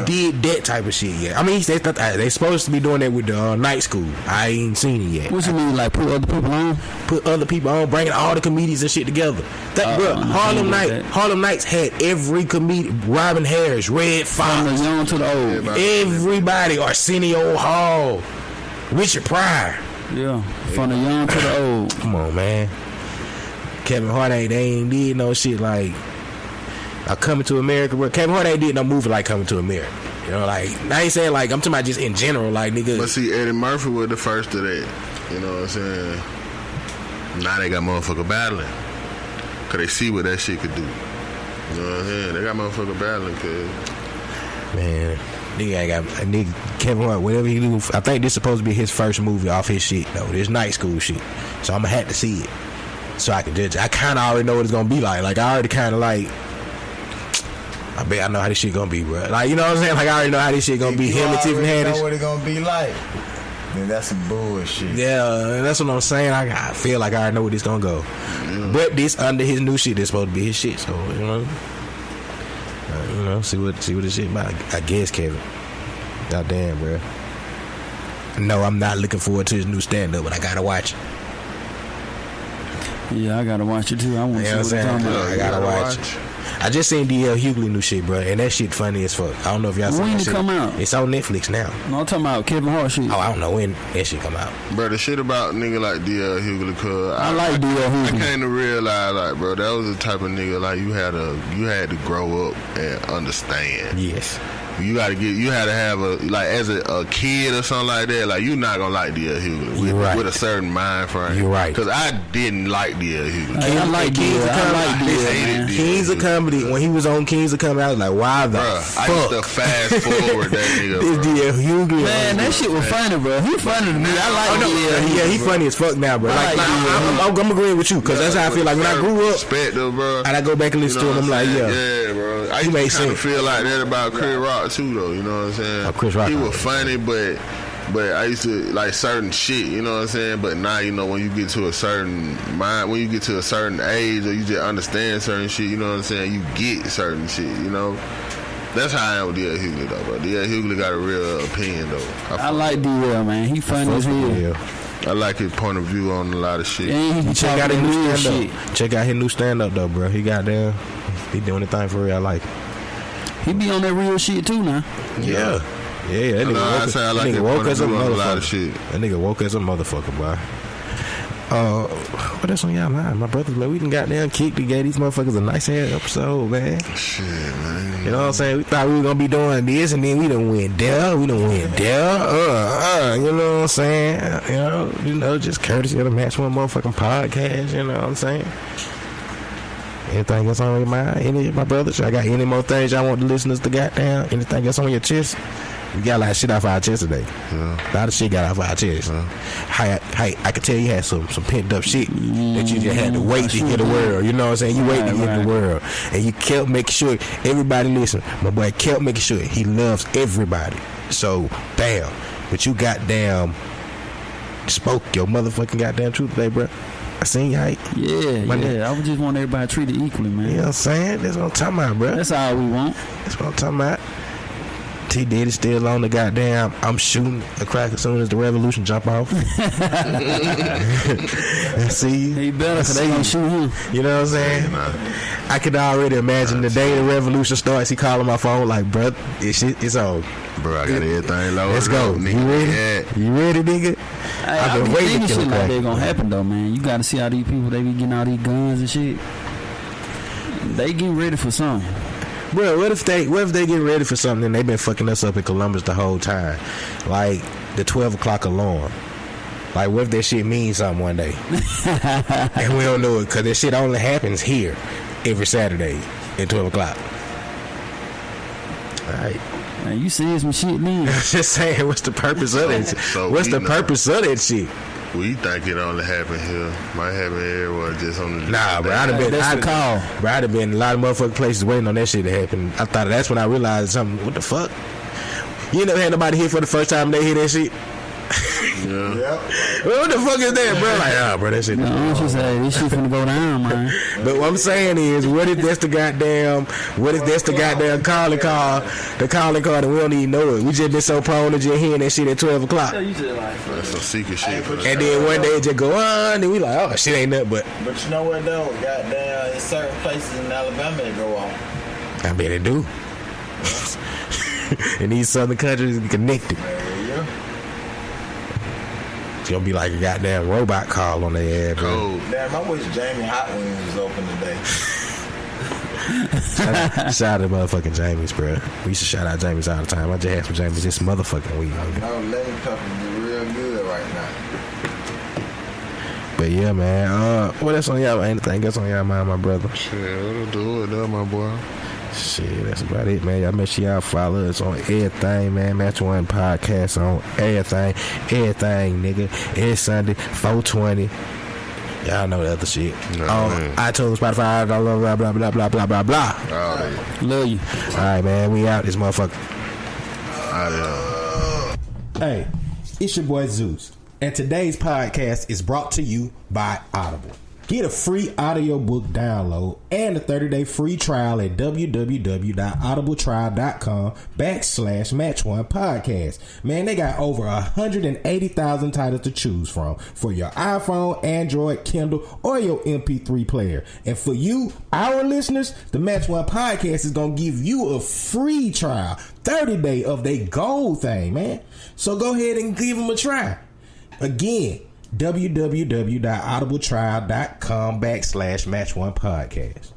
did that type of shit yet. I mean, they supposed to be doing that with the night school. I ain't seen it yet. What you mean, like put other people on? Put other people on, bringing all the comedians and shit together. Bro, Harlem Nights had every comedian. Robin Harris, Red Fox. From the young to the old. Everybody. Arsenio Hall. Richard Pryor. Yeah, from the young to the old. Come on, man. Kevin Hart ain't did no shit like Coming to America, bro. Kevin Hart ain't did no movie like Coming to America. You know, like, I ain't saying like, I'm talking about just in general, like, nigga. But see, Eddie Murphy was the first of that. You know what I'm saying? Now they got motherfucker battling. Cause they see what that shit could do. You know what I'm saying? They got motherfucker battling, cause man, nigga Kevin Hart, whatever he do, I think this supposed to be his first movie off his shit, though. This night school shit. So I'ma have to see it. So I can judge. I kind of already know what it's gonna be like. Like, I already kind of like, I bet I know how this shit gonna be, bro. Like, you know what I'm saying? Like, I already know how this shit gonna be. Him and Tiffany Haddish. You know what it gonna be like? Then that's some bullshit. Yeah, that's what I'm saying. I feel like I already know where this gonna go. But this under his new shit, this supposed to be his shit. So you know, see what this shit about. I guess Kevin. Goddamn, bro. No, I'm not looking forward to his new stand up, but I gotta watch it. Yeah, I gotta watch it too. I want to see what you're talking about. I gotta watch it. I just seen D.L. Hughley new shit, bro, and that shit funny as fuck. I don't know if y'all seen that shit. When it come out? It's on Netflix now. No, I'm talking about Kevin Hart shit. Oh, I don't know when that shit come out. Bro, the shit about nigga like D.L. Hughley, cause I like D.L. Hughley. I came to realize, like, bro, that was the type of nigga like you had to grow up and understand. Yes. You had to have as a kid or something like that. Like, you're not gonna like D.L. Hughley with a certain mind frame. You're right. Because I didn't like D.L. Hughley. I like D.L. Kings of Comedy. When he was on Kings of Comedy, I was like, why the fuck? I used to fast forward that nigga. This D.L. Hughley. Man, that shit was funny, bro. He funny to me. I like D.L. Yeah, he funny as fuck now, bro. I'm agreeing with you, because that's how I feel like when I grew up. Bro. And I go back and listen to him, I'm like, yeah, bro. I used to kind of feel like that about Chris Rock too, though. You know what I'm saying? Chris Rock. He was funny, but I used to like certain shit. You know what I'm saying? But now, you know, when you get to a certain mind, when you get to a certain age, or you just understand certain shit, you know what I'm saying? You get certain shit. You know. That's how I am with D.L. Hughley, though, bro. D.L. Hughley got a real opinion, though. I like D.L., man. He funny as hell. I like his point of view on a lot of shit. Yeah, check out his new stand-up. Check out his new stand-up, though, bro. He got down. He doing the thing for real. I like it. He be on that real shit, too, now. Yeah. That nigga woke as a motherfucker. That nigga woke as a motherfucker, boy. What else on y'all mind? My brothers, man, we done got down kicked. We gave these motherfuckers a nice ass episode, man. Shit, man. You know what I'm saying? We thought we were gonna be doing this, and then we done went there. You know what I'm saying? You know, just courtesy of the Match One motherfucking podcast. You know what I'm saying? Anything else on your mind? Any of my brothers? I got any more things y'all want the listeners to got down? Anything else on your chest? We got a lot of shit off our chest today. Yeah. A lot of shit got off our chest. Yeah. I could tell you had some pent up shit that you just had to wait to hear the world. You know what I'm saying? You wait to hear the world. And you kept making sure everybody listen. My boy kept making sure he loves everybody. So, damn. But you goddamn spoke your motherfucking goddamn truth today, bro. I seen you, right? Yeah. I would just want everybody treated equally, man. You know what I'm saying? That's what I'm talking about, bro. That's all we want. That's what I'm talking about. T Diddy still on the goddamn I'm shooting a crack as soon as the revolution jump off. See, he better because they gonna shoot him. You know what I'm saying? I could already imagine the day the revolution starts. He calling my phone like, bro, it's on. Bro, I got everything loaded. Let's go. Nigga. You ready? Yeah. You ready, nigga? Hey, I've been waiting to shit kill a like crack. that gonna happen though, man. You gotta see how these people they be getting all these guns and shit. They getting ready for something. Bro, what if they get ready for something and they've been fucking us up in Columbus the whole time? Like the 12 o'clock alarm. Like, what if that shit means something one day? And we don't know it because that shit only happens here every Saturday at 12 o'clock. Alright. Man, you see some shit then. I'm just saying, what's the purpose of that? What's the purpose of that shit? We think it only happen here. Might happen everywhere, just on the. Nah, bro, I'd have been a lot of motherfucking places waiting on that shit to happen. I thought that's when I realized something. What the fuck? You never had nobody here for the first time and they hear that shit? Yeah. Yep. What the fuck is that, bro? Like, bro, that shit. No, she say this shit finna go down, man. But what I'm saying is, what if that's the goddamn calling card, and we don't even know it? We just been so prone to just hearing that shit at 12 o'clock. That's some secret shit. And then one day it just go on, and we like, oh, shit ain't nothing but. But you know what though? Goddamn, in certain places in Alabama it go on. I bet it do. In these southern countries, it's connected. Yeah. It's gonna be like a goddamn robot call on their ass, bro. Damn, I wish Jamie Hot Wings was open today. Shout out to motherfucking Jamie's, bro. We used to shout out Jamie's all the time. I just had some Jamie's this motherfucking week. No, lemon pepper be real good right now. But yeah, man. What else on y'all? Anything else on y'all mind, my brother? Shit, that'll do it, though, my boy. Shit, that's about it, man. Y'all make sure y'all follow us on everything, man. Match One Podcast on everything, nigga. Every Sunday, 420. Y'all know the other shit. iTunes, Spotify, blah blah blah blah blah blah blah blah. Love you. All right, man. We out this motherfucker. Hey, it's your boy Zeus, and today's podcast is brought to you by Audible. Get a free audiobook download and a 30-day free trial at www.audibletrial.com/match1podcast. Man, they got over 180,000 titles to choose from for your iPhone, Android, Kindle, or your MP3 player. And for you, our listeners, the Match One Podcast is going to give you a free trial, 30-day of their gold thing, man. So go ahead and give them a try. Again, www.audibletrial.com/match1podcast.